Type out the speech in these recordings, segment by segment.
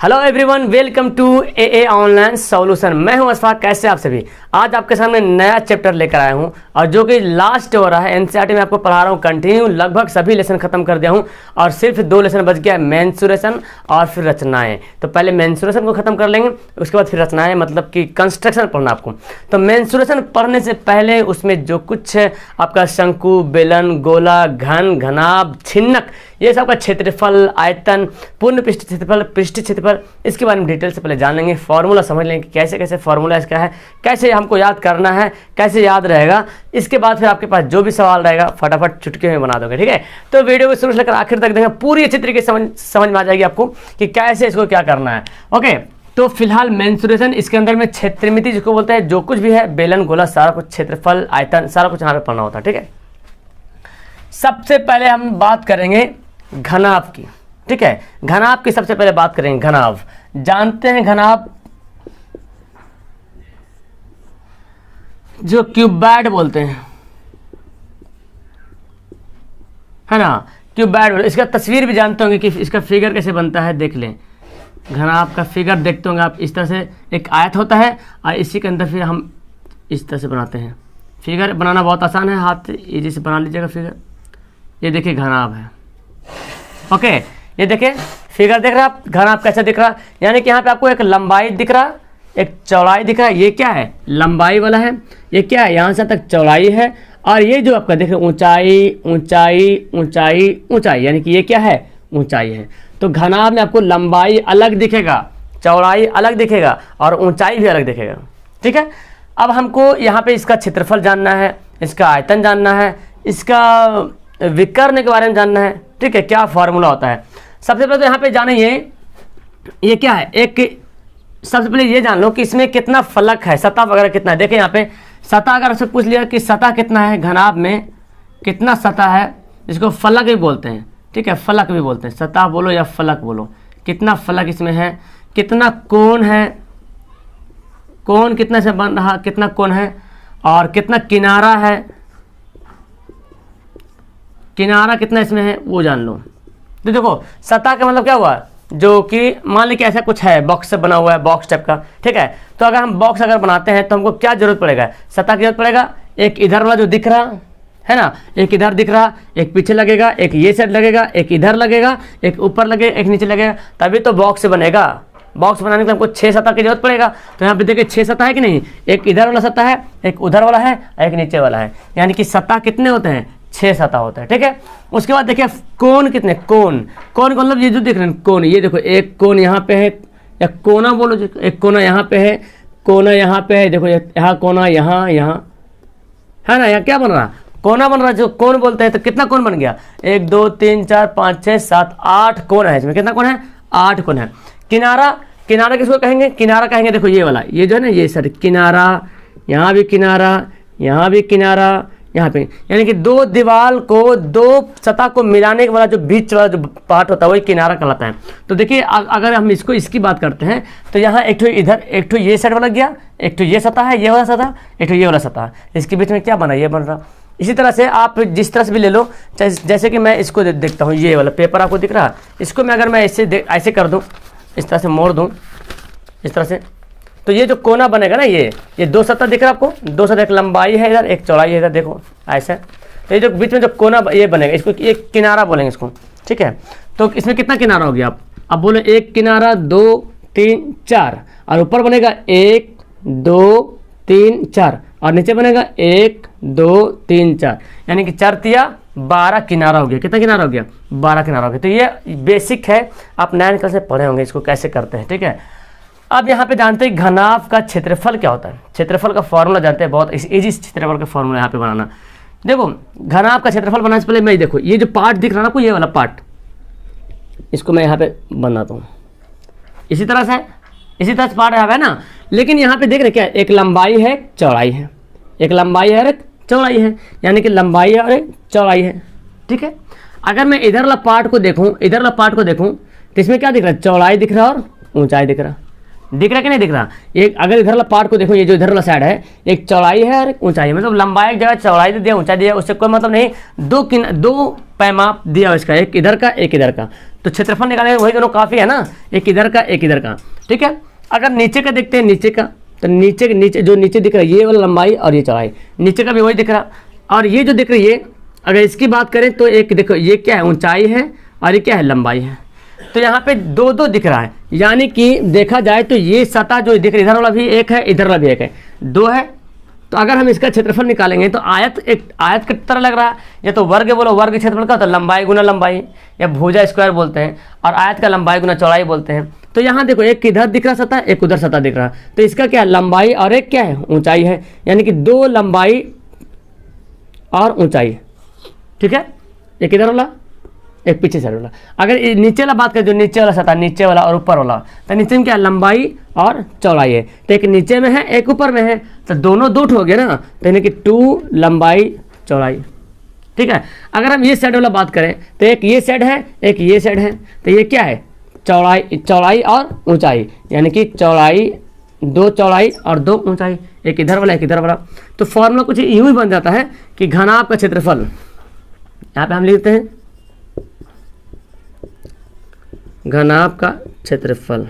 Hello everyone, welcome to a online solution. मैं हूं अशफाक। कैसे आप सभी? आज आपके सामने नया चैप्टर लेकर आया हूं और जो कि लास्ट हो रहा है। एनसीईआरटी में आपको पढ़ा रहा हूं कंटिन्यू। लगभग सभी लेसन खत्म कर दिया हूं और सिर्फ 2 लेसन बच गया, मेंसुरेशन और फिर रचनाएं। तो पहले मेंसुरेशन को खत्म कर लेंगे, उसके बाद फिर रचनाएं, मतलब कि कंस्ट्रक्शन पढ़ना आपको। तो मेंसुरेशन पढ़ने से पहले उसमें जो कुछ आपका शंकु, बेलन, गोला, घन, घनाभ, छिन्नक, ये सब का क्षेत्रफल, आयतन, पूर्ण पृष्ठ क्षेत्रफल, पृष्ठ क्षेत्रफल, इसके बारे में डिटेल से पहले जान लेंगे। फॉर्मूला समझ लेंगे कि कैसे कैसे फॉर्मूला इसका है, कैसे हमको याद करना है, कैसे याद रहेगा। इसके बाद फिर आपके पास जो भी सवाल रहेगा फटाफट चुटकी में बना दोगे, ठीक है। तो वीडियो को शुरू से लेकर आखिर तक देखें, पूरी अच्छी तरीके से समझ में आ जाएगी आपको कि कैसे इसको क्या करना है। ओके, तो फिलहाल मेंसुरेशन, इसके अंदर में क्षेत्रमिति जिसको बोलते हैं, जो कुछ भी है बेलन, गोला, सारा कुछ, क्षेत्रफल, आयतन, सारा कुछ यहाँ पे पढ़ना होता है, ठीक है। सबसे पहले हम बात करेंगे घनाभ की, ठीक है। घनाभ की सबसे पहले बात करेंगे। घनाभ जानते हैं, घनाभ जो क्यूबॉइड बोलते हैं, है ना, क्यूबॉइड। इसका तस्वीर भी जानते होंगे कि इसका फिगर कैसे बनता है, देख लें। घनाभ का फिगर देखते होंगे आप, इस तरह से एक आयत होता है और इसी के अंदर फिर हम इस तरह से बनाते हैं। फिगर बनाना बहुत आसान है, हाथ इजी से बना लीजिएगा फिगर। ये देखिए घनाभ है, ओके। ये देखिए फिगर देख रहे हैं आप, घनाभ कैसा दिख रहा, यानी कि यहाँ पे आपको एक लंबाई दिख रहा, एक चौड़ाई दिख रहा है। ये क्या है? लंबाई वाला है। ये क्या है? यहाँ से तक चौड़ाई है। और ये जो आपका देख रहे हैं ऊंचाई, ऊंचाई, ऊंचाई, ऊंचाई, यानी कि ये क्या है? ऊंचाई है। तो घनाभ में आपको लंबाई अलग दिखेगा, चौड़ाई अलग दिखेगा और ऊंचाई भी अलग दिखेगा, ठीक है। अब हमको यहाँ पे इसका क्षेत्रफल जानना है, इसका आयतन जानना है, इसका विकर्ण के बारे में जानना है, ठीक है। क्या फॉर्मूला होता है? सबसे पहले तो यहाँ पे जाने ये क्या है, एक सबसे पहले ये जान लो कि इसमें कितना फलक है, सतह वगैरह कितना है। देखिए यहाँ पे सतह, अगर आपसे पूछ लिया कि सतह कितना है, घनाभ में कितना सतह है, इसको फलक भी बोलते हैं, ठीक है। फलक भी बोलते हैं, सतह बोलो या फलक बोलो। कितना फलक इसमें है, कितना कोण है, कोण कितना से बन रहा, कितना कोण है, और कितना किनारा है, किनारा कितना इसमें है, वो जान लो। तो देखो सतह का मतलब क्या हुआ, जो कि मान लीजिए ऐसा कुछ है, बॉक्स से बना हुआ है, बॉक्स टाइप का, ठीक है। तो अगर हम बॉक्स अगर बनाते हैं तो हमको क्या जरूरत पड़ेगा? सतह की जरूरत पड़ेगा। एक इधर वाला जो दिख रहा है ना, एक इधर दिख रहा, एक पीछे लगेगा, एक ये साइड लगेगा, एक इधर लगेगा, एक ऊपर लगेगा, एक नीचे लगेगा, तभी तो बॉक्स बनेगा। बॉक्स बनाने के लिए हमको 6 सतह की जरूरत पड़ेगा। तो यहाँ पे देखिए 6 सतह है कि नहीं, एक इधर वाला सतह है, एक उधर वाला है, एक नीचे वाला है, यानी कि सतह कितने होते हैं? 6 सतह होता है, ठीक है। उसके बाद देखिए कोण कितने, कोण मतलब ये जो देख रहे हैं कोण, ये देखो एक कोण यहाँ पे है, या कोना बोलो, एक कोना यहाँ पे है, कोना यहाँ पे है, देखो यहाँ कोना, यहाँ है ना, यहाँ क्या बन रहा, कोना बन रहा, जो कोण बोलते हैं। तो कितना कोण बन गया? 1 2 3 4 5 6 7 8 कोण है इसमें। कितना कोण है? 8 कोण है। किनारा किसको कहेंगे? किनारा कहेंगे, देखो ये वाला, ये जो है ना, ये सर किनारा, यहाँ भी किनारा, यहाँ भी किनारा, यहाँ पे, यानी कि 2 दीवार को, 2 सतह को मिलाने वाला जो बीच वाला जो पार्ट होता है वही किनारा कहलाता है। तो देखिए अगर हम इसकी बात करते हैं तो यहाँ एक ठो इधर, एक ठो ये साइड वाला गया, एक ठो ये सतह है, ये वाला सतह, एक ठो ये वाला सतह, इसके बीच में क्या बना? ये बन रहा। इसी तरह से आप जिस तरह से भी ले लो, जैसे कि मैं इसको देखता हूँ, ये वाला पेपर आपको दिख रहा है, इसको मैं अगर मैं ऐसे कर दूँ, इस तरह से मोड़ दूँ, इस तरह से, तो ये जो कोना बनेगा ना, ये 2 सतह दिख रहा है आपको, 2 सतह, एक लंबाई है इधर, एक चौड़ाई है इधर, देखो ऐसे। तो ये जो बीच में जो कोना ये बनेगा, इसको एक किनारा बोलेंगे इसको, ठीक है। तो इसमें कितना किनारा हो गया? आप अब बोलो, एक किनारा, 2 3 4, और ऊपर बनेगा 1 2 3 4, और नीचे बनेगा 1 2 3 4, यानी कि 4 तिया 12 किनारा हो गया। कितना किनारा हो गया? 12 किनारा हो गया। तो ये बेसिक है, आप 9th क्लास में पढ़े होंगे इसको कैसे करते हैं, ठीक है। अब यहाँ पे जानते हैं घनाभ का क्षेत्रफल क्या होता है। क्षेत्रफल का फॉर्मूला जानते हैं, बहुत इजी क्षेत्रफल का फॉर्मूला यहाँ पे बनाना। देखो घनाभ का क्षेत्रफल बनाने से पहले मैं देखो, ये जो पार्ट दिख रहा है आपको, ये वाला पार्ट, इसको मैं यहाँ पे बनाता हूँ इसी तरह से पार्ट है ना। लेकिन यहाँ पे देख रहे क्या, एक लंबाई है, चौड़ाई है, एक लंबाई है और एक चौड़ाई है, यानी कि लंबाई है और एक चौड़ाई है, ठीक है। अगर मैं इधर वाला पार्ट को देखूँ, तो इसमें क्या दिख रहा है? चौड़ाई दिख रहा है और ऊंचाई दिख रहा है। दिख रहा है कि नहीं दिख रहा? एक अगर इधर वाला पार्ट को देखो, ये जो इधर वाला साइड है, एक चौड़ाई है और एक ऊंचाई है, मतलब लंबाई एक जगह चौड़ाई दिया ऊंचाई दिया, उससे कोई मतलब नहीं, दो पैमाप दिया इसका, एक इधर का एक इधर का, तो क्षेत्रफल निकालने वही दोनों काफ़ी है ना, एक इधर का एक इधर का, ठीक है। अगर नीचे का देखते हैं, नीचे का, तो नीचे जो नीचे दिख रहा है ये वाला लंबाई और ये चौड़ाई, नीचे का भी वही दिख रहा, और ये जो दिख रही है अगर इसकी बात करें तो एक देखो ये क्या है, ऊंचाई है और ये क्या है, लंबाई है। तो यहाँ पे दो दो दिख रहा है, यानी कि देखा जाए तो ये सतह जो दिख रही है, इधर वाला भी एक है इधर वाला भी एक है, दो है। तो अगर हम इसका क्षेत्रफल निकालेंगे तो आयत एक आयत की तरह लग रहा है, या तो वर्ग बोलो, वर्ग क्षेत्रफल का तो लंबाई गुना लंबाई, या भुजा स्क्वायर बोलते हैं, और आयत का लंबाई गुना चौड़ाई बोलते हैं। तो यहाँ देखो एक इधर दिख रहा सतह, एक उधर सतह दिख रहा, तो इसका क्या है, लंबाई और एक क्या है, ऊंचाई है, यानी कि दो लंबाई और ऊंचाई, ठीक है, एक इधर वाला एक पीछे साइड वाला। अगर नीचे वाला बात करें, जो नीचे वाला सतह, नीचे वाला और ऊपर वाला, तो नीचे में क्या लंबाई और चौड़ाई है, तो एक नीचे में है एक ऊपर में है, तो दोनों दो हो गए ना, तो यानी कि 2 लंबाई चौड़ाई, ठीक है। अगर हम ये साइड वाला बात करें तो एक ये साइड है एक ये साइड है, तो ये क्या है, चौड़ाई और ऊंचाई, यानी कि दो चौड़ाई और दो ऊंचाई, एक इधर वाला एक इधर वाला। तो फॉर्मूला कुछ यूं ही बन जाता है कि घनाभ का क्षेत्रफल, यहाँ पे हम लिखते हैं घनाभ का क्षेत्रफल।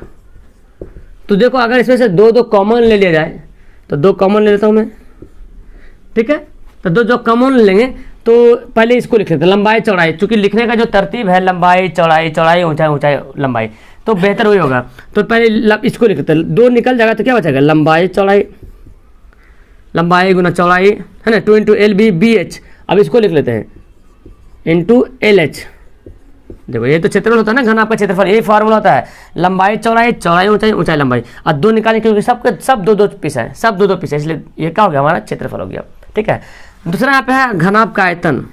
तो देखो अगर इसमें से दो कॉमन ले लिया जाए, तो 2 कॉमन ले लेता हूँ मैं, ठीक है। तो दो कॉमन लेंगे तो पहले इसको लिख लेते हैं, लंबाई चौड़ाई, चूंकि लिखने का जो तरतीब है लंबाई चौड़ाई चौड़ाई ऊंचाई ऊंचाई लंबाई, तो बेहतर वही होगा। तो पहले इसको लिख लेते हैं, 2 निकल जाएगा तो क्या बचेगा, लंबाई चौड़ाई, लंबाई गुना चौड़ाई है ना, 2 × LB BH। अब इसको लिख लेते हैं इंटू LH। देखो ये तो क्षेत्रफल होता है ना, घनाभ का क्षेत्रफल, यही फार्मूला होता है, लंबाई चौड़ाई चौड़ाई ऊंचाई ऊंचाई लंबाई, और 2 निकालें क्योंकि सब दो पीस है, सब दो पीस है, इसलिए ये क्या हो गया, हमारा क्षेत्रफल हो गया, ठीक है। दूसरा यहाँ पे है घनाभ का आयतन,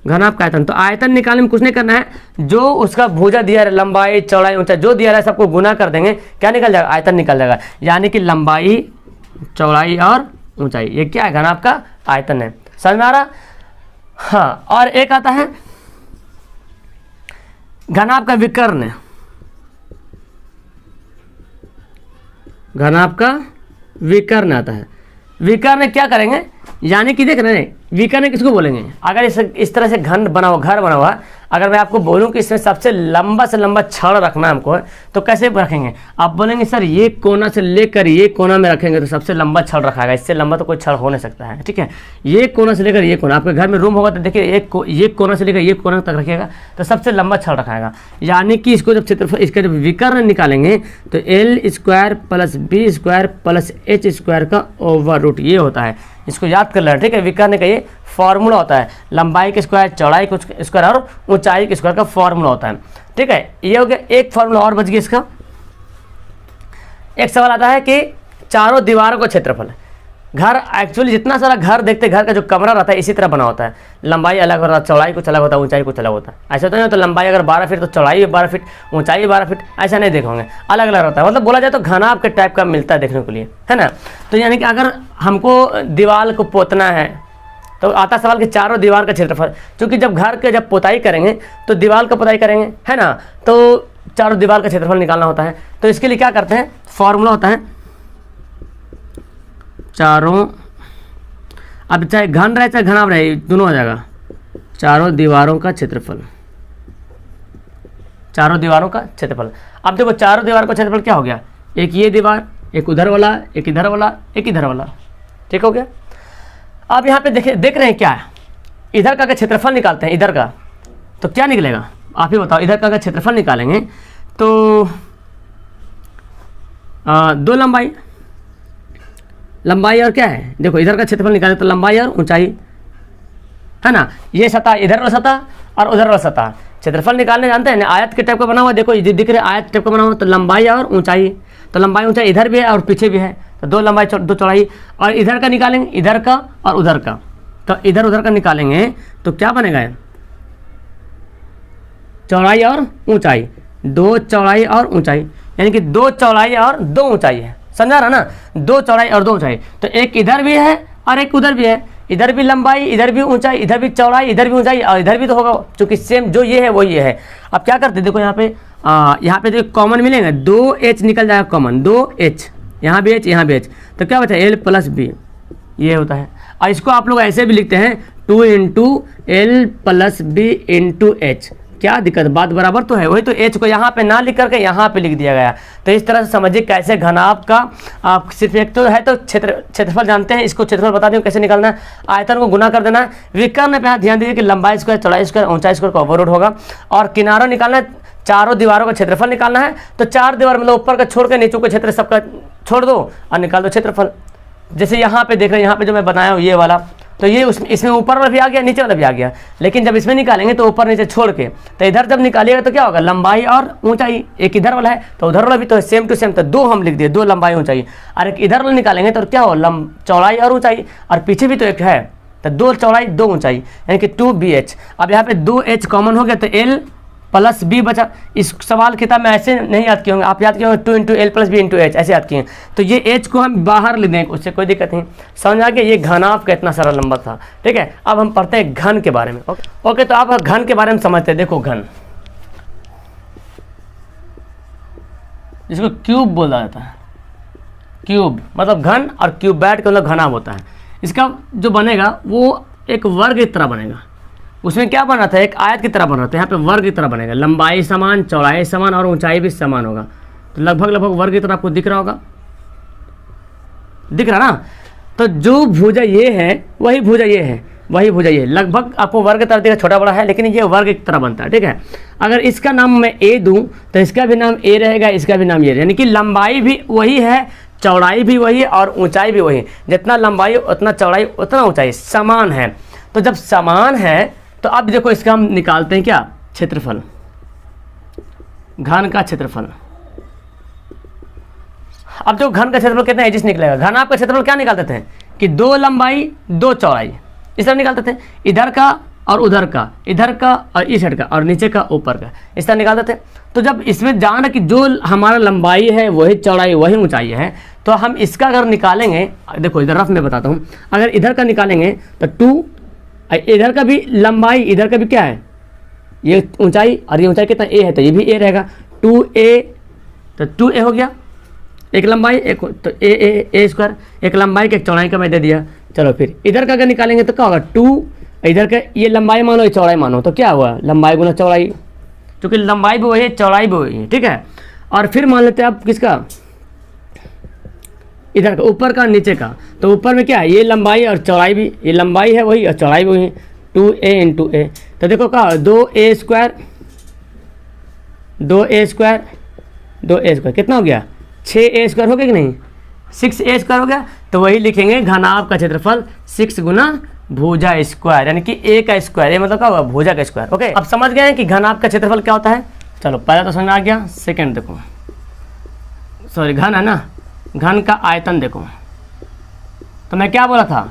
घनाभ का आयतन। तो आयतन निकालने में कुछ नहीं करना है, जो उसका भुजा दिया है, लंबाई चौड़ाई ऊंचाई जो दिया है सबको गुना कर देंगे, क्या निकल जाएगा, आयतन निकल जाएगा, यानी कि लंबाई चौड़ाई और ऊंचाई, ये क्या है, घनाभ का आयतन है। समझ में आ रहा? हाँ, और एक आता है घनाभ का विकर्ण, घनाभ का विकर्ण आता है। विकर्ण क्या करेंगे, यानी कि देख रहे हैं विकर्ण किसको बोलेंगे, अगर इस तरह से घर बना हुआ, अगर मैं आपको बोलूं कि इसमें सबसे लंबा से लंबा छड़ रखना हमको, तो कैसे रखेंगे, आप बोलेंगे सर ये कोना से लेकर ये कोना में रखेंगे तो सबसे लंबा छड़ रखाएगा, इससे लंबा तो कोई छड़ हो नहीं सकता है, ठीक है। ये कोना से लेकर ये कोना, आपके घर में रूम होगा तो देखिए ये कोना से लेकर ये कोना तक रखिएगा तो सबसे लंबा छड़ रखाएगा। यानी कि इसको जब क्षेत्रफल, इसका जब विकर्ण निकालेंगे तो L² + B² + H² का ओवर रूट ये होता है, इसको याद कर लेना, ठीक है। विकर्ण का ये फॉर्मूला होता है, लंबाई के स्क्वायर चौड़ाई के स्क्वायर और ऊंचाई के स्क्वायर का फॉर्मूला होता है, ठीक है। ये हो गया एक फॉर्मूला और बच गया इसका। एक सवाल आता है कि चारों दीवारों का क्षेत्रफल, घर एक्चुअली जितना सारा घर देखते, घर का जो कमरा रहता है इसी तरह बना होता है, लंबाई अलग होता है, चौड़ाई कुछ अलग होता है, ऊंचाई कुछ अलग होता है। ऐसा तो नहीं तो लंबाई अगर 12 फीट तो चौड़ाई 12 फीट, ऊंचाई 12 फीट, ऐसा नहीं देखोगे, अलग अलग रहता है। मतलब बोला जाए तो घनाभ के टाइप का मिलता है देखने के लिए, है ना। तो यानी कि अगर हमको दीवार को पोतना है तो आता सवाल कि चारों दीवार का क्षेत्रफल, क्योंकि जब घर के जब पोताई करेंगे तो दीवार का पोताई करेंगे, है ना, तो चारों दीवार का क्षेत्रफल निकालना होता है। तो इसके लिए क्या करते हैं, फॉर्मूला होता है चारों, अब चाहे घन रहे चाहे घनाभ रहे दोनों हो जाएगा, चारों दीवारों का क्षेत्रफल, चारों दीवारों का क्षेत्रफल। अब देखो चारों दीवारों का क्षेत्रफल क्या हो गया, एक ये दीवार, एक उधर वाला, एक इधर वाला, एक इधर वाला, ठीक हो गया। अब यहाँ पे देख रहे हैं क्या है, इधर का क्षेत्रफल निकालते हैं, इधर का तो क्या निकलेगा आप ही बताओ। इधर का क्षेत्रफल निकालेंगे तो 2 लंबाई और क्या है, देखो इधर का क्षेत्रफल निकाले तो लंबाई और ऊंचाई, है ना। ये सतह इधर वाला सतह और उधर वाला सतह, क्षेत्रफल निकालने जानते हैं ना, आयत के टाइप का बना हुआ, देखो ये दिख रहे आयत टाइप का बना हुआ, तो लंबाई और ऊंचाई, तो लंबाई ऊंचाई इधर भी है और पीछे भी है, तो 2 लंबाई 2 चौड़ाई। और इधर का निकालेंगे, इधर का और उधर का, तो इधर उधर का निकालेंगे तो क्या बनेगा, चौड़ाई और ऊंचाई, 2 चौड़ाई और ऊंचाई, यानी कि 2 चौड़ाई और 2 ऊंचाई है, समझा रहा ना, 2 चौड़ाई और 2 ऊंचाई। तो एक इधर भी है और एक उधर भी है, इधर भी लंबाई इधर भी ऊंचाई, इधर भी चौड़ाई इधर भी ऊंचाई, और इधर भी तो होगा, क्योंकि सेम जो ये है वो ये है। अब क्या करते देखो यहाँ पे, यहाँ पे जो कॉमन मिलेंगे 2h निकल जाएगा कॉमन, 2h, यहाँ भी h यहाँ भी h, तो क्या बचा l प्लस बी, ये होता है। और इसको आप लोग ऐसे भी लिखते हैं 2 into l plus b into h. क्या दिक्कत, बात बराबर तो है। वही तो h को यहाँ पे ना लिख करके यहाँ पे लिख दिया गया। तो इस तरह से समझिए कैसे घनाभ का आप सिर्फ एक तो है तो क्षेत्रफल जानते हैं, इसको क्षेत्रफल बता दें कैसे निकालना है। आयतन को गुना कर देना है। विकर्ण पे ध्यान दीजिए कि लंबाई स्क्वायर, चौड़ाई स्क्वायर, ऊंचाई स्क्वायर का ओवर रूट होगा। और किनारों निकालना है, चारों दीवारों का क्षेत्रफल निकालना है। तो 4 दीवार मतलब ऊपर का छोड़ के नीचे का क्षेत्र सबका छोड़ दो और निकाल दो क्षेत्रफल। जैसे यहाँ पे देख रहे हैं, यहाँ पे जो मैं बनाया हूँ ये वाला, तो ये इसमें ऊपर वाला भी आ गया, नीचे वाला भी आ गया। लेकिन जब इसमें निकालेंगे तो ऊपर नीचे छोड़ के, तो इधर जब निकालिएगा तो क्या होगा, लंबाई और ऊंचाई, एक इधर वाला है तो उधर वाला भी तो सेम टू सेम, तो 2 हम लिख दिए, 2 लंबाई ऊंचाई। और एक इधर वाला निकालेंगे तो क्या हो, चौड़ाई और ऊंचाई, और पीछे भी तो एक है, तो 2 चौड़ाई 2 ऊंचाई, यानी कि 2BH। अब यहाँ पे 2H कॉमन हो गया तो L प्लस बी बचा। इस सवाल किताब में ऐसे नहीं याद किए होंगे, आप याद किए होंगे 2 into l plus b into h, ऐसे याद किए। तो ये एच को हम बाहर ले देंगे, उससे कोई दिक्कत नहीं। समझ आ गया, ये घनाभ का इतना सारा नंबर था। ठीक है, अब हम पढ़ते हैं घन के बारे में। ओके, तो आप घन के बारे में समझते हैं। देखो घन, जिसको क्यूब बोला जाता है, क्यूब मतलब घन, और क्यूबैट का मतलब घनाभ होता है। इसका जो बनेगा वो एक वर्ग की तरह बनेगा। उसमें क्या बना था, एक आयत की तरह बना था, यहाँ पे वर्ग की तरह बनेगा। लंबाई समान, चौड़ाई समान और ऊंचाई भी समान होगा। तो लगभग वर्ग की तरह आपको दिख रहा होगा, दिख रहा ना। तो जो भुजा ये है वही भुजा ये है, वही भुजा ये, लगभग आपको वर्ग की तरह दिखा, छोटा बड़ा है लेकिन ये वर्ग की तरह बनता है। ठीक है, अगर इसका नाम मैं ए दूं तो इसका भी नाम ए रहेगा, इसका भी नाम ये, यानी कि लंबाई भी वही है, चौड़ाई भी वही और ऊंचाई भी वही। जितना लंबाई उतना चौड़ाई उतना ऊंचाई, समान है। तो जब समान है तो अब देखो इसका हम निकालते हैं क्या, क्षेत्रफल, घन का क्षेत्रफल। अब जो घन का क्षेत्रफल कितना है, जिस निकलेगा। घनाभ का क्षेत्रफल क्या निकालते थे कि 2 लंबाई 2 चौड़ाई, इस तरह निकालते थे। इधर का और उधर का, इधर का और इस साइड का, और नीचे का ऊपर का, इस तरह निकालते थे। तो जब इसमें जान कि जो हमारा लंबाई है वही चौड़ाई वही ऊंचाई है, तो हम इसका अगर निकालेंगे, देखो इधर रफ में बताता हूँ, अगर इधर का निकालेंगे तो 2, इधर का भी लंबाई, इधर का भी क्या है, ये ऊंचाई, और ये ऊंचाई कितना, ए है, तो ये भी ए रहेगा, 2a, तो 2a हो गया, एक लंबाई एक, तो ए स्क्वायर, एक लंबाई का एक चौड़ाई का मैं दे दिया। चलो फिर इधर का अगर निकालेंगे तो क्या होगा, 2, इधर का ये लंबाई मानो ये चौड़ाई मानो, तो क्या हुआ, लंबाई गुना चौड़ाई, क्योंकि लंबाई भी वही है चौड़ाई भी वही है। ठीक है, और फिर मान लेते हैं आप किसका, इधर का, ऊपर का नीचे का। तो ऊपर में क्या है, ये लंबाई और चौड़ाई भी, ये लंबाई है वही और चौड़ाई भी वही, 2a इंटू ए। तो देखो क्या, 2a square 2a square 2a square कितना हो गया, 6a स्क्वायर हो गया कि नहीं, 6a स्क्वायर हो गया। तो वही लिखेंगे घनाभ का क्षेत्रफल 6 गुना भुजा स्क्वायर, यानी कि a का स्क्वायर, ये मतलब क्या होगा, भुजा का स्क्वायर। ओके, अब समझ गए हैं कि घनाभ का क्षेत्रफल क्या होता है। चलो पहला तो समझ आ गया, सेकेंड देखो, सॉरी घन है ना, घन का आयतन देखो। तो मैं क्या बोला था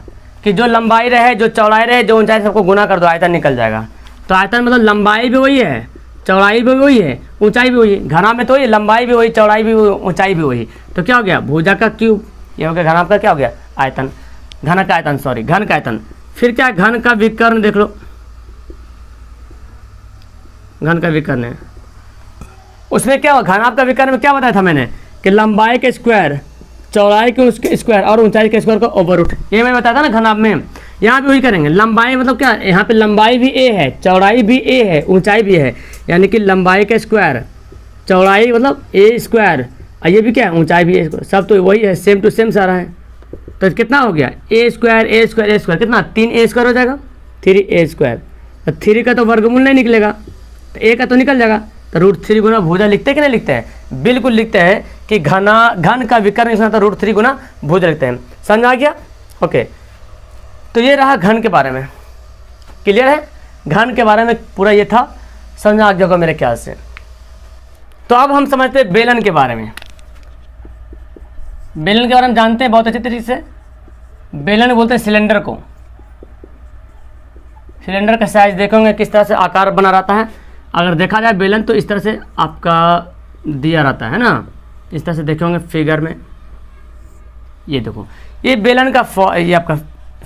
कि जो लंबाई रहे, जो चौड़ाई रहे, जो ऊंचाई, सबको गुना कर दो, आयतन निकल जाएगा। तो आयतन मतलब लंबाई भी वही है, चौड़ाई भी वही है, ऊंचाई भी वही। घना में तो ये लंबाई भी वही, चौड़ाई भी वही, ऊंचाई भी वही। तो क्या हो गया, भुजा का क्यूब, ये हो गया घनाभ का क्या हो गया, आयतन, घन का आयतन, सॉरी घन का आयतन। फिर क्या, घन का विकर्ण देख लो, घन का विकर्ण है, उसमें क्या हुआ, घनाभ का विकर्ण में क्या बताया था मैंने कि लंबाई के स्क्वायर, चौड़ाई के उसके स्क्वायर और ऊंचाई के स्क्वायर का ओवर रूट, ये मैं बताया था ना घनाभ में। यहाँ भी वही करेंगे, लंबाई मतलब क्या, यहाँ पे लंबाई भी a है, चौड़ाई भी a है, ऊंचाई भी है, यानी कि लंबाई के स्क्वायर, चौड़ाई मतलब a स्क्वायर, और ये भी क्या है, ऊंचाई भी a स्क्वायर, सब तो वही है, सेम टू सेम सारा है। तो कितना हो गया, a स्क्वायर कितना, 3a स्क्वायर हो जाएगा, 3a स्क्वायर। तो 3 का तो वर्गमूल नहीं निकलेगा, तो a का तो निकल जाएगा। तो √3 गुना भुजा लिखते हैं कि नहीं लिखते हैं, बिल्कुल लिखते हैं कि घन का विकर्ण लिखना तो √3 गुना भुजा लिखते हैं। समझ आ गया। ओके, तो ये रहा घन के बारे में, क्लियर है, घन के बारे में पूरा ये था, समझ आ गया मेरे ख्याल से। तो अब हम समझते हैं बेलन के बारे में। बेलन के बारे में जानते हैं बहुत अच्छे तरीके से। बेलन बोलते हैं सिलेंडर को, सिलेंडर का साइज देखोगे किस तरह से आकार बना रहता है। अगर देखा जाए बेलन तो इस तरह से आपका दिया रहता है ना, इस तरह से देखोगे फिगर में, ये देखो ये बेलन का ये आपका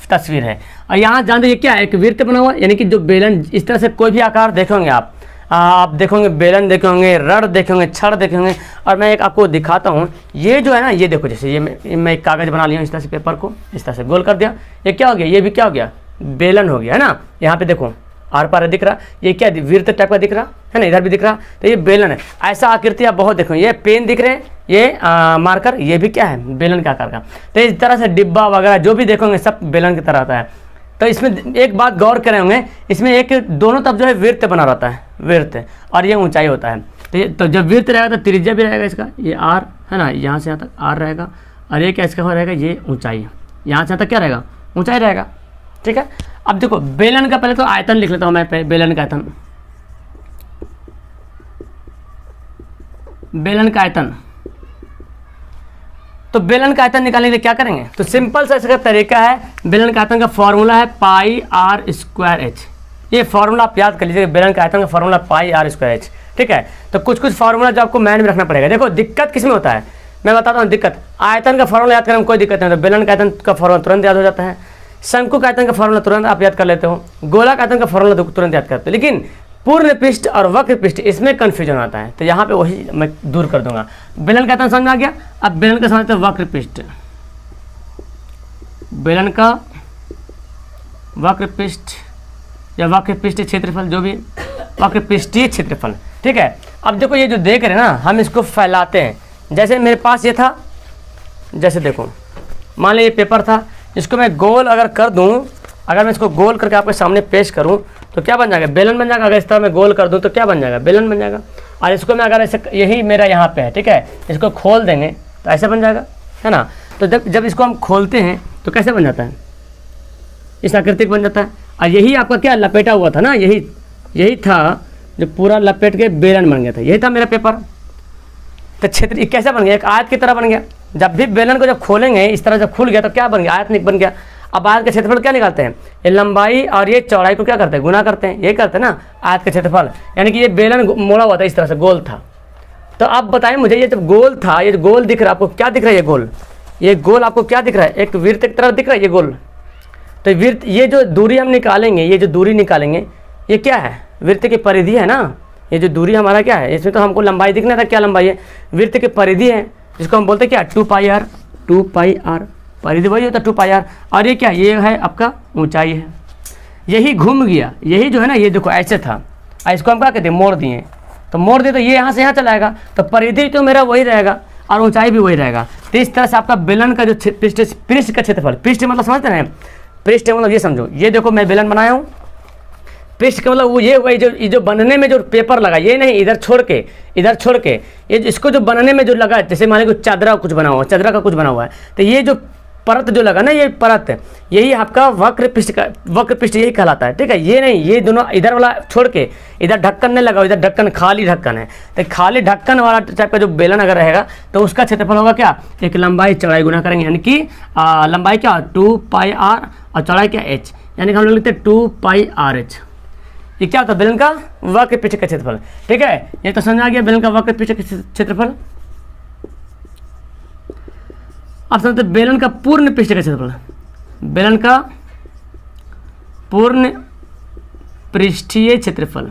तस्वीर है। और यहाँ जानते ये क्या है, एक वृत्त बना हुआ, यानी कि जो बेलन इस तरह से कोई भी आकार देखोगे आप, आप देखोगे बेलन देखे होंगे, रड देखे होंगे, छड़ देखे होंगे। और मैं एक आपको दिखाता हूँ, ये जो है ना, ये देखो जैसे ये मैं एक कागज़ बना लिया इस तरह से, पेपर को इस तरह से गोल कर दिया, ये क्या हो गया, ये भी क्या हो गया, बेलन हो गया, है ना। यहाँ पे देखो आर पार दिख रहा, ये क्या वृत्त टाइप का दिख रहा है ना, इधर भी दिख रहा, तो ये बेलन है। ऐसा आकृति आप बहुत देखो, ये पेन दिख रहे हैं, ये मार्कर, ये भी क्या है, बेलन के आकार का। तो इस तरह से डिब्बा वगैरह जो भी देखोगे सब बेलन की तरह आता है। तो इसमें एक बात गौर करें होंगे, इसमें एक दोनों तरफ जो है वृत्त बना रहता है, वृत्त, और ये ऊंचाई होता है। तो जब वृत्त रहेगा तो त्रिज्या भी रहेगा इसका, ये आर है ना, यहाँ से यहाँ तक आर रहेगा, और ये क्या इसका हो रहेगा, ये ऊंचाई, यहाँ से यहाँ तक क्या रहेगा, ऊंचाई रहेगा। ठीक है, अब देखो बेलन का पहले तो आयतन लिख लेता हूँ मैं, बेलन का आयतन, बेलन का आयतन। तो बेलन का आयतन निकालने के लिए क्या करेंगे, तो सिंपल सा इसका तरीका है, बेलन का आयतन का फॉर्मूला है पाई आर स्क्वायर एच। ये फॉर्मूला आप याद कर लीजिए, बेलन का आयतन का formula pi r square h. ठीक है, तो कुछ कुछ फॉर्मूला जो आपको माइंड में रखना पड़ेगा। देखो दिक्कत किस में होता है, मैं बताता हूँ दिक्कत। आयतन का फॉर्मूला याद करने में कोई दिक्कत नहीं, तो बेलन का आयतन का फॉर्मूला तुरंत याद हो जाता है, शंकु का आयतन का फॉर्मूला तुरंत आप याद कर लेते हो, गोला का आयतन का फॉर्मूला तुरंत याद करते हो। लेकिन पूर्ण पृष्ठ और वक्र पृष्ठ इसमें कन्फ्यूजन आता है, तो यहाँ पे वही मैं दूर कर दूंगा। बेलन का आयतन समझ में आ गया। अब बेलन का समझते हैं वक्र पृष्ठ, बेलन का वक्र पृष्ठ या वक्र पृष्ठ क्षेत्रफल, जो भी वक्र पृष्ठीय क्षेत्रफल। ठीक है, अब देखो ये जो देख रहे हैं ना, हम इसको फैलाते हैं। जैसे मेरे पास ये था, जैसे देखो मान लीजिए ये पेपर था, इसको मैं गोल अगर कर दूं, अगर मैं इसको गोल करके आपके सामने पेश करूं तो क्या बन जाएगा, बेलन बन जाएगा। अगर इस तरह मैं गोल कर दूं तो क्या बन जाएगा, बेलन बन जाएगा। और इसको मैं अगर ऐसे, यही मेरा यहाँ पे है, ठीक है, इसको खोल देंगे तो ऐसे बन जाएगा, है ना। तो जब इसको हम खोलते हैं तो कैसे बन जाता है, इस आकृतिक बन जाता है। और यही आपका क्या लपेटा हुआ था ना, यही था जो पूरा लपेट के बेलन बन गया था, यही था मेरा पेपर। तो क्षेत्र कैसे बन गया, एक आयत की तरह बन गया। जब भी बेलन को जब खोलेंगे इस तरह जब खुल गया तो क्या बन गया, आयत बन गया। अब आयत का क्षेत्रफल क्या निकालते हैं, ये लंबाई और ये चौड़ाई को क्या करते हैं, गुना करते हैं, ये करते हैं ना आयत का क्षेत्रफल। यानी कि ये बेलन मोड़ा हुआ था, इस तरह से गोल था। तो अब बताएं मुझे, ये जब गोल था, ये गोल दिख रहा है आपको, क्या दिख रहा है, ये गोल आपको क्या दिख रहा है, एक वृत्त की तरह दिख रहा है ये गोल। तो वृत्त, ये जो दूरी हम निकालेंगे, ये जो दूरी निकालेंगे ये क्या है, वृत्त की परिधि है ना। ये जो दूरी हमारा क्या है, इसमें तो हमको लंबाई दिखना था, क्या लंबाई है, वृत्त की परिधि है, जिसको हम बोलते हैं क्या, 2 पाई आर। 2 पाई आर परिधि वही होता है 2 पाई आर। और ये क्या, ये है आपका ऊंचाई है। यही घूम गया, यही जो है ना, ये देखो ऐसे था, इसको हम क्या कहते हैं, मोड़ दिए। तो मोड़ दिए तो ये यहाँ से यहाँ चला आएगा, तो परिधि तो मेरा वही रहेगा और ऊंचाई भी वही रहेगा। तो इस तरह से आपका बेलन का जो पृष्ठ का क्षेत्रफल, पृष्ठ मतलब समझते हैं, पृष्ठ मतलब ये समझो, ये देखो मैं बेलन बनाया हूँ, पृष्ठ का मतलब वो ये वही जो बनने में जो पेपर लगा, ये नहीं इधर छोड़ के ये इसको जो बनने में जो लगा, जैसे मान लीजिए चादरा कुछ बना हुआ, चादरा का कुछ बना हुआ है, तो ये जो परत जो लगा ना, ये परत यही आपका वक्र पृष्ठ यही कहलाता है। ठीक है, ये नहीं, ये दोनों इधर वाला छोड़ के इधर ढक्कन नहीं लगा, इधर ढक्कन खाली ढक्कन है। तो खाली ढक्कन वाला टाइप का जो बेलन अगर रहेगा तो उसका क्षेत्रफल होगा क्या, एक लंबाई चौड़ाई गुना करेंगे, यानी कि लंबाई क्या 2 पाई आर और चौड़ाई क्या h, यानी कि हम लोग लिखते हैं 2 पाई आर एच। ये क्या होता है, बेलन का वक्र पृष्ठ का क्षेत्रफल। ठीक है, ये तो समझ आ गया बेलन का वक्र पृष्ठ का क्षेत्रफल। अब समझते बेलन का पूर्ण पृष्ठ का क्षेत्रफल, बेलन का पूर्ण पृष्ठीय क्षेत्रफल।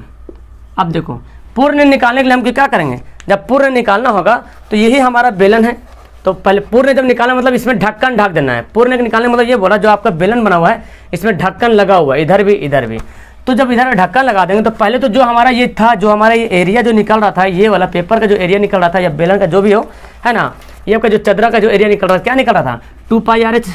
अब देखो पूर्ण निकालने के लिए हम क्या करेंगे, जब पूर्ण निकालना होगा तो यही हमारा बेलन है, तो पहले पूर्ण जब निकालना मतलब इसमें ढक्कन ढक देना है। पूर्ण निकालने मतलब ये बोला, जो आपका बेलन बना हुआ है इसमें ढक्कन लगा हुआ है, इधर भी। तो जब इधर ढक्कन लगा देंगे तो पहले तो जो हमारा ये था, जो हमारा ये एरिया जो निकल रहा था, ये वाला पेपर का जो एरिया निकल रहा था या बेलन का जो भी हो, है ना, ये आपका जो चदरा का जो एरिया निकल रहा था, क्या निकल रहा था 2 पाई आर एच,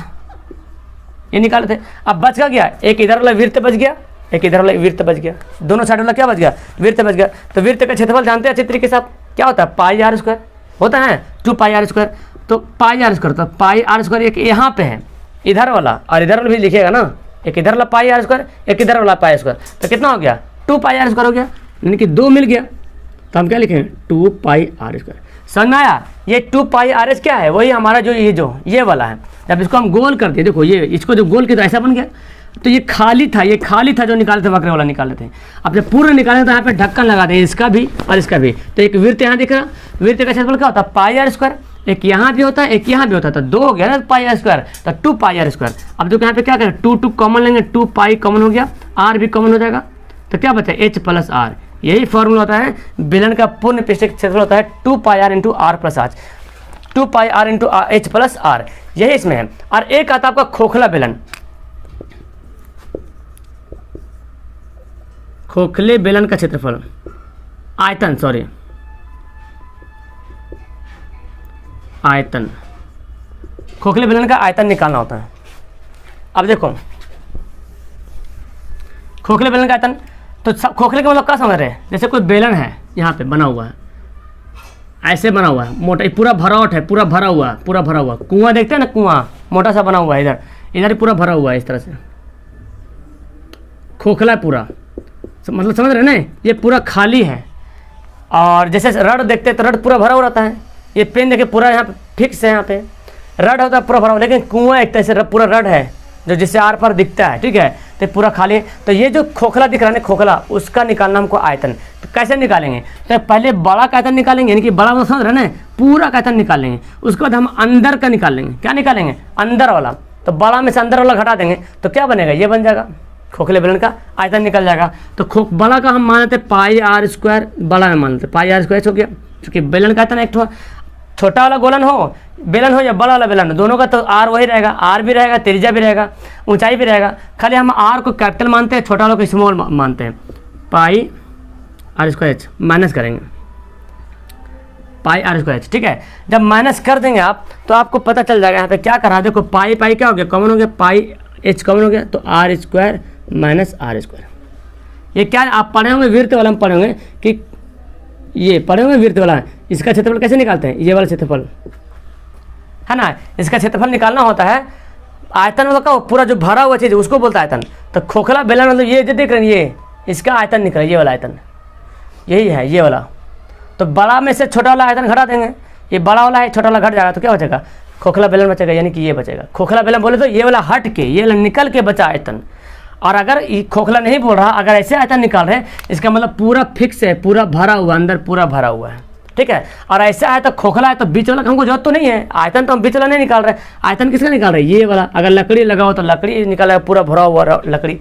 ये निकाले थे। अब बच का गया, एक इधर वाला वृत्त बच गया, एक इधर वाला वृत्त बच गया, दोनों साइड वाला क्या बच गया, वृत्त बच गया। तो वृत्त का क्षेत्रफल जानते हैं अच्छी तरीके से आप, क्या होता है पाई आर स्क्वायर होता है, 2 पाई आर स्क्वायर। तो पाई आर स्क्वायर, तो पाई आर स्क्वायर एक यहाँ पे है इधर वाला, और इधर वाला भी लिखिएगा ना, एक इधर वाला पाई आर स्क्वायर, एक इधर वाला पाई स्क्वायर, तो कितना हो गया 2 पाई आर स्क्वायर हो गया, यानी कि 2 मिल गया। तो हम क्या लिखेंगे 2 पाई आर स्क्वायर। समझ में आया, ये 2 पाई आर एच क्या है, वही हमारा जो ये वाला है। जब इसको हम गोल कर दिए, देखो ये इसको जो गोल किया तो ऐसा बन गया। तो ये खाली था जो निकाले थे, वक्र वाला निकाले थे। अब जब पूर्ण निकाले तो यहाँ पे ढक्कन लगा दें, इसका भी और इसका भी। तो एक वृत्त यहाँ दिख रहा, वृत्त का क्षेत्रफल क्या होता है पाई आर स्क्वायर, एक यहाँ भी होता है एक यहाँ भी होता है, तो 2 हो गया ना पाई आर स्क्वायर, तो 2 पाई आर स्क्वायर। अब जो यहाँ पे क्या करें 2 कॉमन लेंगे, 2 पाई कॉमन हो गया, आर भी कॉमन हो जाएगा, तो क्या बचा h प्लस आर, यही फॉर्मूला होता है बेलन का पूर्ण पृष्ठ क्षेत्रफल होता है 2 pi r into r plus r, 2 pi r into h plus r, यही इसमें है। और एक आता है आपका खोखला बेलन, खोखले बेलन का क्षेत्रफल आयतन, सॉरी आयतन, खोखले बेलन का आयतन निकालना होता है। अब देखो खोखले बेलन का आयतन, तो खोखले का मतलब क्या समझ रहे हैं, जैसे कोई बेलन है यहाँ पे बना हुआ है, ऐसे बना हुआ है मोटा, पूरा भरावट है, पूरा भरा हुआ है, पूरा भरा हुआ, कुआं देखते हैं ना, कुआं मोटा सा बना हुआ है, इधर इधर पूरा भरा हुआ है इस तरह से, खोखला है पूरा, मतलब समझ रहे हैं ना, ये पूरा खाली है। और जैसे रड देखते हैं तो रड पूरा भरा हुआ रहता है, ये पेन देखिए पूरा यहाँ पे फिक्स है, यहाँ पे रड होता है पूरा भरा हुआ, लेकिन कुआं एक तरह से पूरा रड है जो जिससे आर पार दिखता है, ठीक है, तो पूरा खाली है। तो ये जो खोखला दिख रहा है ना, खोखला, उसका निकालना हमको आयतन। तो कैसे निकालेंगे, तो पहले बड़ा का आयतन निकालेंगे, यानी कि बड़ा मतलब समझ रहे हैं ना, पूरा का आयतन निकाल लेंगे, उसके बाद हम अंदर का निकाल लेंगे। क्या निकालेंगे, अंदर वाला, तो बड़ा में से अंदर वाला घटा देंगे, तो क्या बनेगा, ये बन जाएगा, खोखले बेलन का आयतन निकल जाएगा। तो बड़ा का हम मान लेते पाई आर स्क्वायर, बड़ा में मान लेते पाई आर स्क्वायर हो गया, क्योंकि बेलन का आयतन एक छोटा वाला गोलन हो, बेलन हो या बड़ा वाला बेलन हो, दोनों का तो आर वही रहेगा, आर भी रहेगा, त्रिज्या भी रहेगा, ऊंचाई भी रहेगा, खाली हम आर को कैपिटल मानते हैं, छोटा वाला को स्मॉल मानते हैं। पाई आर स्क्वायर एच माइनस करेंगे, पाई आर स्क्वायर एच, ठीक है। जब माइनस कर देंगे आप तो आपको पता चल जाएगा यहाँ पे क्या करा, देखो पाई पाई क्या हो गया, कॉमन हो गया, पाई एच कॉमन हो गया, तो r square minus r square. ये क्या आप पढ़े होंगे, वृत्त वाला में पढ़े होंगे कि ये पढ़े होंगे वृत्त वाला, इसका क्षेत्रफल कैसे निकालते हैं, ये वाला क्षेत्रफल है ना, इसका क्षेत्रफल निकालना होता है। आयतन मतलब का पूरा जो भरा हुआ चीज़ उसको बोलता है आयतन। तो खोखला बेलन मतलब ये जो देख रहे हैं, ये इसका आयतन निकला, ये वाला आयतन यही है, ये वाला। तो बड़ा में से छोटा वाला आयतन घटा देंगे, ये बड़ा वाला है, छोटा वाला घट जाएगा, तो क्या बचेगा, खोखला बेलन बचेगा, यानी कि ये बचेगा। खोखला बेलन बोले तो ये वाला हट के, ये वाला निकल के बचा आयतन। और अगर ये खोखला नहीं बोल रहा, अगर ऐसे आयतन निकाल रहे हैं, इसका मतलब पूरा फिक्स है, पूरा भरा हुआ, अंदर पूरा भरा हुआ है, ठीक है। और ऐसा है तो खोखला है तो बीच वाला हमको जरूरत तो नहीं है, आयतन तो हम बीच वाला नहीं निकाल रहे, आयतन किसका निकाल रहे हैं, ये वाला। अगर लकड़ी लगा हो तो लकड़ी निकाला, पूरा भरा हुआ लकड़ी।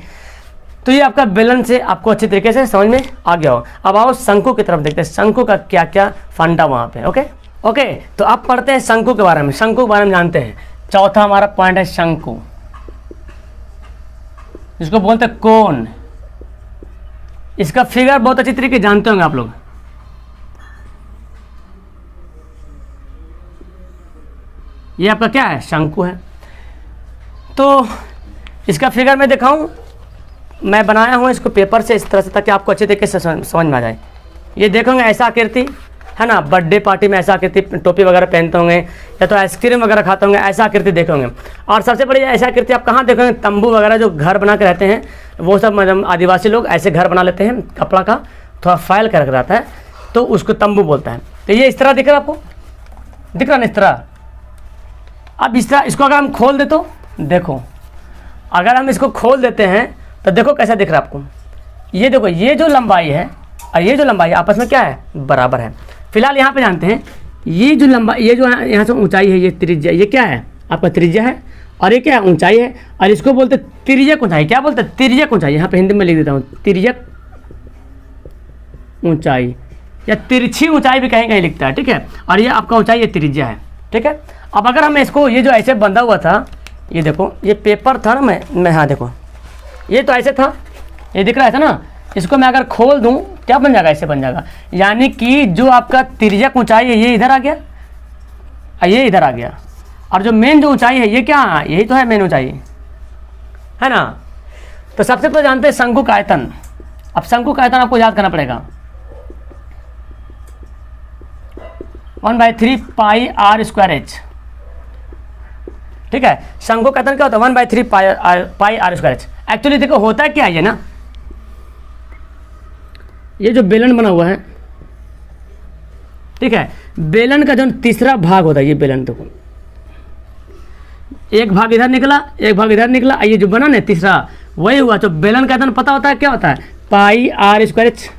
तो ये आपका बेलन से आपको अच्छी तरीके से समझ में आ गया हो। अब आओ शंकु की तरफ देखते हैं, शंकु का क्या क्या फंडा वहाँ पे। ओके, तो अब पढ़ते हैं शंकु के बारे में, शंकु के बारे में जानते हैं। चौथा हमारा पॉइंट है शंकु, इसको बोलते हैं कोन। इसका फिगर बहुत अच्छी तरीके जानते होंगे आप लोग। ये आपका क्या है, शंकु है। तो इसका फिगर मैं दिखाऊं, मैं बनाया हूं इसको पेपर से इस तरह से, ताकि आपको अच्छे तरीके से समझ में आ जाए। ये देखोगे ऐसा आकृति है ना, बर्थडे पार्टी में ऐसा आकृति, टोपी वगैरह पहनते होंगे या तो आइसक्रीम वगैरह खाते होंगे, ऐसा आकृति देखोगे। और सबसे बड़ी ऐसा आकृति आप कहाँ देखोगे, तंबू वगैरह जो घर बना के रहते हैं, वो सब मतलब आदिवासी लोग ऐसे घर बना लेते हैं, कपड़ा का थोड़ा फैल कर रख रहता है, तो उसको तंबू बोलता है। तो ये इस तरह दिख रहा है आपको, दिख रहा ना इस तरह। अब इस तरह इसको अगर हम खोल दे तो देखो, अगर हम इसको खोल देते हैं तो देखो कैसा दिख रहा है आपको। ये देखो, ये जो लंबाई है और ये जो लंबाई है आपस में क्या है, बराबर है। फिलहाल यहाँ पे जानते हैं, ये जो लंबाई, ये जो यहाँ से ऊंचाई है, ये त्रिज्या, ये क्या है आपका त्रिज्या है, और ये क्या है ऊंचाई है, और इसको बोलते तिर्यक ऊंचाई। क्या बोलते हैं, तिर्यक ऊंचाई। यहाँ पे हिंदी में लिख देता हूँ, तिर्यक ऊंचाई या तिरछी ऊंचाई भी कहीं कहीं लिखता है, ठीक है। और ये आपका ऊंचाई, ये त्रिज्या है, ठीक है। अब अगर हम इसको, ये जो ऐसे बंधा हुआ था, ये देखो, ये पेपर था ना, मैं हाँ देखो, ये तो ऐसे था, ये दिख रहा था ना, इसको मैं अगर खोल दूं क्या बन जाएगा, ऐसे बन जाएगा। यानी कि जो आपका तिर्यक ऊंचाई है ये इधर आ गया और ये इधर आ गया, और जो मेन जो ऊंचाई है ये क्या, यही तो है मेन ऊंचाई, है ना। तो सबसे पहले जानते हैं शंकु का आयतन। अब शंकु का आयतन आपको याद करना पड़ेगा, 1/3 पाई आर स्क्वायर एच, ठीक है। शंकु का आयतन क्या होता है, 1/3 पाई आर स्क्वायर एच। एक्चुअली देखो होता है क्या है ना, ये जो बेलन बना हुआ है, ठीक है, बेलन का जो तीसरा भाग होता है, ये बेलन देखो, एक भाग इधर निकला, एक भाग इधर निकला, ये जो बना ना तीसरा, वही हुआ। तो बेलन का आयतन पता होता है क्या होता है, पाई आर स्क्वायर एच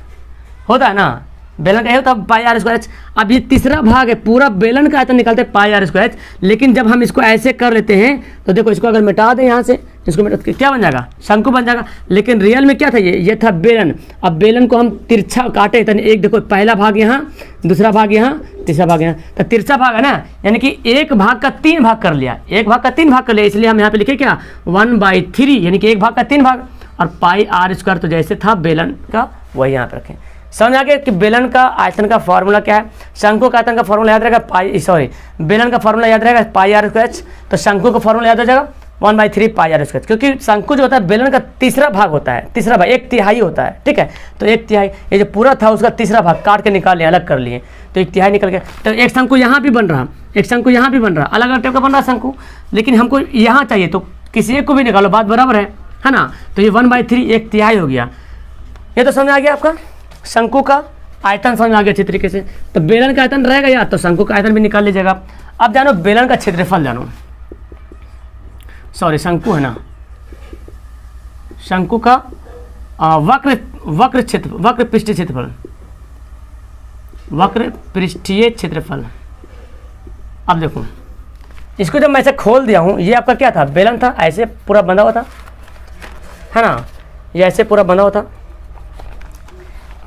होता है ना, बेलन का ये होता है पाई आर स्क्वायर एच। अब ये तीसरा भाग है, पूरा बेलन का आयतन निकालते हैं पाई आर स्क्वायर एच। लेकिन जब हम इसको ऐसे कर लेते हैं तो देखो इसको अगर मिटा दें यहाँ से, इसको मिटा क्या बन जाएगा, शंकु बन जाएगा। लेकिन रियल में क्या था, ये था बेलन। अब बेलन को हम तिरछा काटे तो एक देखो पहला भाग यहाँ, दूसरा भाग यहाँ, तीसरा भाग यहाँ, तो तिरछा भाग है ना, यानी कि एक भाग का 3 भाग कर लिया, एक भाग का 3 भाग कर लिया। इसलिए हम यहाँ पे लिखे क्या 1/3, यानी कि एक भाग का 3 भाग। और पाई आर स्क्वायर तो जैसे था बेलन का वही यहाँ पे रखें। समझ आ गया कि बेलन का आयतन का फॉर्मूला क्या है, शंकु का आयतन का फॉर्मूला याद रहेगा बेलन का फॉर्मूला याद रहेगा पाई आर स्क्वायर, तो शंकु का फॉर्मूला याद हो जाएगा 1/3 पाई आर स्क्वायर। क्योंकि शंकु जो होता है बेलन का तीसरा भाग होता है, तीसरा भाग 1/3 होता है, ठीक है। तो 1/3 ये जो पूरा था उसका तीसरा भाग काट के निकाल लिए, अलग कर लिए, तो 1/3 निकल गया। तो एक शंकु यहाँ भी बन रहा, एक शंकु यहाँ भी बन रहा, अलग अलग टाइप का बन रहा शंकु, लेकिन हमको यहाँ चाहिए तो किसी एक को भी निकालो, बात बराबर है ना। तो ये 1/3 1/3 हो गया। ये तो समझ आ गया आपका शंकु का आयतन, समझ आ गया अच्छी तरीके से। तो बेलन का आयतन रहेगा यार, तो शंकु का आयतन भी निकाल लीजिएगा। अब जानो बेलन का क्षेत्रफल जानो, सॉरी शंकु है ना, शंकु का वक्र पृष्ठीय क्षेत्रफल, वक्र पृष्ठीय क्षेत्रफल। अब देखो इसको जब मैं ऐसे खोल दिया हूँ, ये आपका क्या था, बेलन था, ऐसे पूरा बंधा हुआ था, है ना, ये ऐसे पूरा बंधा हुआ था,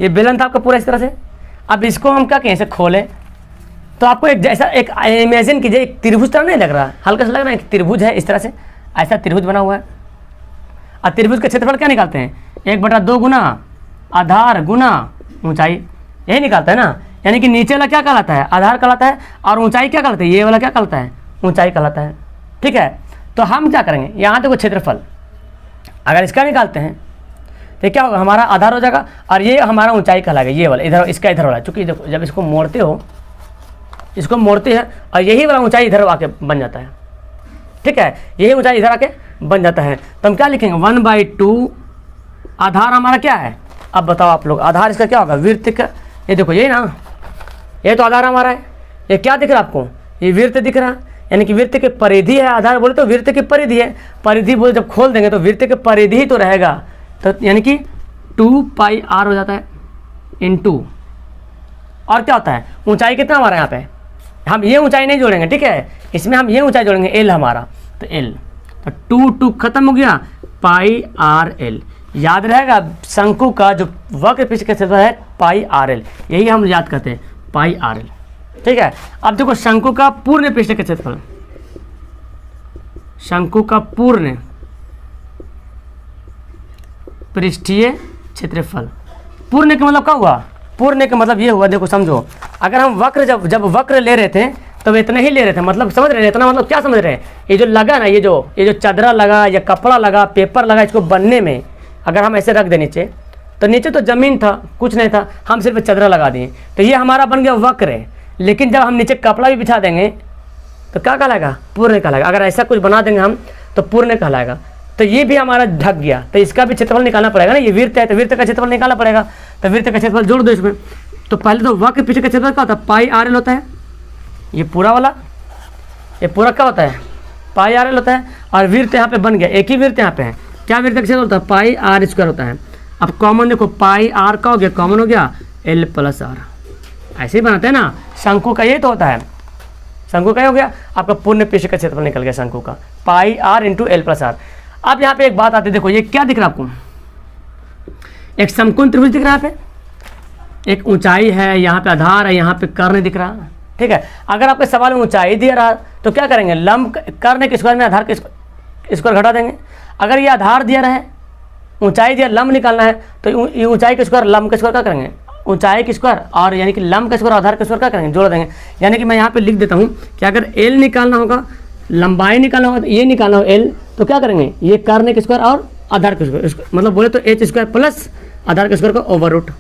ये बेलन था आपका पूरा इस तरह से। अब इसको हम क्या कहें, ऐसे खोलें तो आपको एक जैसा एक इमेजिन कीजिए, एक त्रिभुज तरह नहीं लग रहा, हल्का सा लग रहा है एक त्रिभुज है इस तरह से, ऐसा त्रिभुज बना हुआ है। और त्रिभुज का क्षेत्रफल क्या निकालते हैं, 1/2 गुना आधार गुना ऊंचाई, यही निकालता है ना। यानी कि नीचे वाला क्या कहलाता है, आधार कहलाता है, और ऊंचाई क्या कहलाता है, ये वाला क्या कहलाता है, ऊंचाई कहलाता है, ठीक है। तो हम क्या करेंगे, यहाँ देखो क्षेत्रफल अगर इसका निकालते हैं तो क्या होगा, हमारा आधार हो जाएगा, और ये हमारा ऊंचाई कहलाएगा, ये वाला इधर, इसका इधर वाला। चूँकि देखो जब इसको मोड़ते हो, इसको मोड़ते हैं और यही वाला ऊंचाई इधर आके बन जाता है, ठीक है, यही ऊंचाई इधर आके बन जाता है। तो हम क्या लिखेंगे 1/2 आधार हमारा क्या है। अब बताओ आप लोग, आधार इसका क्या होगा, वृत्त का, ये देखो यही ना, ये तो आधार हमारा है। ये क्या दिख रहा है आपको, ये वृत्त दिख रहा है, यानी कि वृत्त की परिधि है। आधार बोले तो वृत्त की परिधि है, परिधि बोले जब खोल देंगे तो वृत्त की परिधि ही तो रहेगा, तो यानी कि 2 पाई आर हो जाता है इनटू, और क्या होता है, ऊंचाई कितना हमारा यहाँ पे, हम ये ऊंचाई नहीं जोड़ेंगे, ठीक है, इसमें हम ये ऊंचाई जोड़ेंगे एल हमारा, तो एल, तो 2 खत्म हो गया, पाई आर एल। याद रहेगा शंकु का जो वक्र पृष्ठ का क्षेत्रफल है पाई आर एल, यही हम याद करते हैं पाई आर एल, ठीक है। अब देखो शंकु का पूर्ण पृष्ठ का क्षेत्रफल, शंकु का पूर्ण पृष्ठीय क्षेत्रफल, पूर्ण का मतलब क्या हुआ, पूर्ण का मतलब ये हुआ, देखो समझो, अगर हम वक्र जब वक्र ले रहे थे तब इतना ही ले रहे थे, मतलब समझ रहे हैं, इतना मतलब क्या समझ रहे हैं, ये जो लगा ना, ये जो चादरा लगा या कपड़ा लगा, पेपर लगा, इसको बनने में अगर हम ऐसे रख दें नीचे, तो नीचे तो ज़मीन था, कुछ नहीं था, हम सिर्फ चादरा लगा दिए, तो ये हमारा बन गया वक्र। लेकिन जब हम नीचे कपड़ा भी बिछा देंगे तो क्या कहलाएगा, पूर्ण कहलाएगा। अगर ऐसा कुछ बना देंगे हम तो पूर्ण कहलाएगा। तो ये भी हमारा ढक गया, तो इसका भी क्षेत्रफल निकालना पड़ेगा ना, ये वृत्त है तो वृत्त का क्षेत्रफल निकालना पड़ेगा, तो वृत्त का क्षेत्रफल जोड़ दो इसमें। तो पहले तो वक्र पृष्ठ का क्षेत्रफल क्या होता है, पाई आर एल होता है, ये पूरा वाला, ये पूरा क्या होता है, पाई आर एल होता है। और वृत्त यहाँ पे बन गया, एक ही वृत्त यहाँ पे है, क्या वृत्त का क्षेत्रफल होता है, पाई आर स्क्वायर होता है। अब कॉमन देखो, पाई आर का हो गया, कॉमन हो गया एल प्लस आर, ऐसे ही बनाते हैं ना। शंकु का ये तो होता है, शंकु का हो गया आपका पूर्ण पृष्ठ का क्षेत्रफल निकल गया शंकु का, pi r into l plus r. अब यहाँ पे एक बात आती है, देखो ये क्या दिख रहा है आपको, एक समकोण त्रिभुज दिख रहा है, यहाँ पे एक ऊंचाई है, यहाँ पे आधार है, यहाँ पे कर्ण दिख रहा है, ठीक है। अगर आपके सवाल में ऊंचाई दिया रहा तो क्या करेंगे, लंब कर्ण के स्क्वायर में आधार के स्क्वायर घटा देंगे। अगर ये आधार दिया रहा है, ऊंचाई दिया, लंब निकालना है, तो ये ऊंचाई के स्क्वायर लंब के स्क्वायर क्या करेंगे, ऊंचाई के स्क्वायर, और यानी कि लंब के स्क्वायर आधार के स्क्वायर क्या करेंगे, जोड़ देंगे। यानी कि मैं यहाँ पे लिख देता हूँ कि अगर एल निकालना होगा, लंबाई निकालना होगा, तो ये निकालना होगा एल, तो क्या करेंगे, ये कर्ण के स्क्वायर और आधार के स्क्वायर, मतलब बोले तो एच स्क्वायर प्लस आधार के स्क्वायर का ओवर रूट,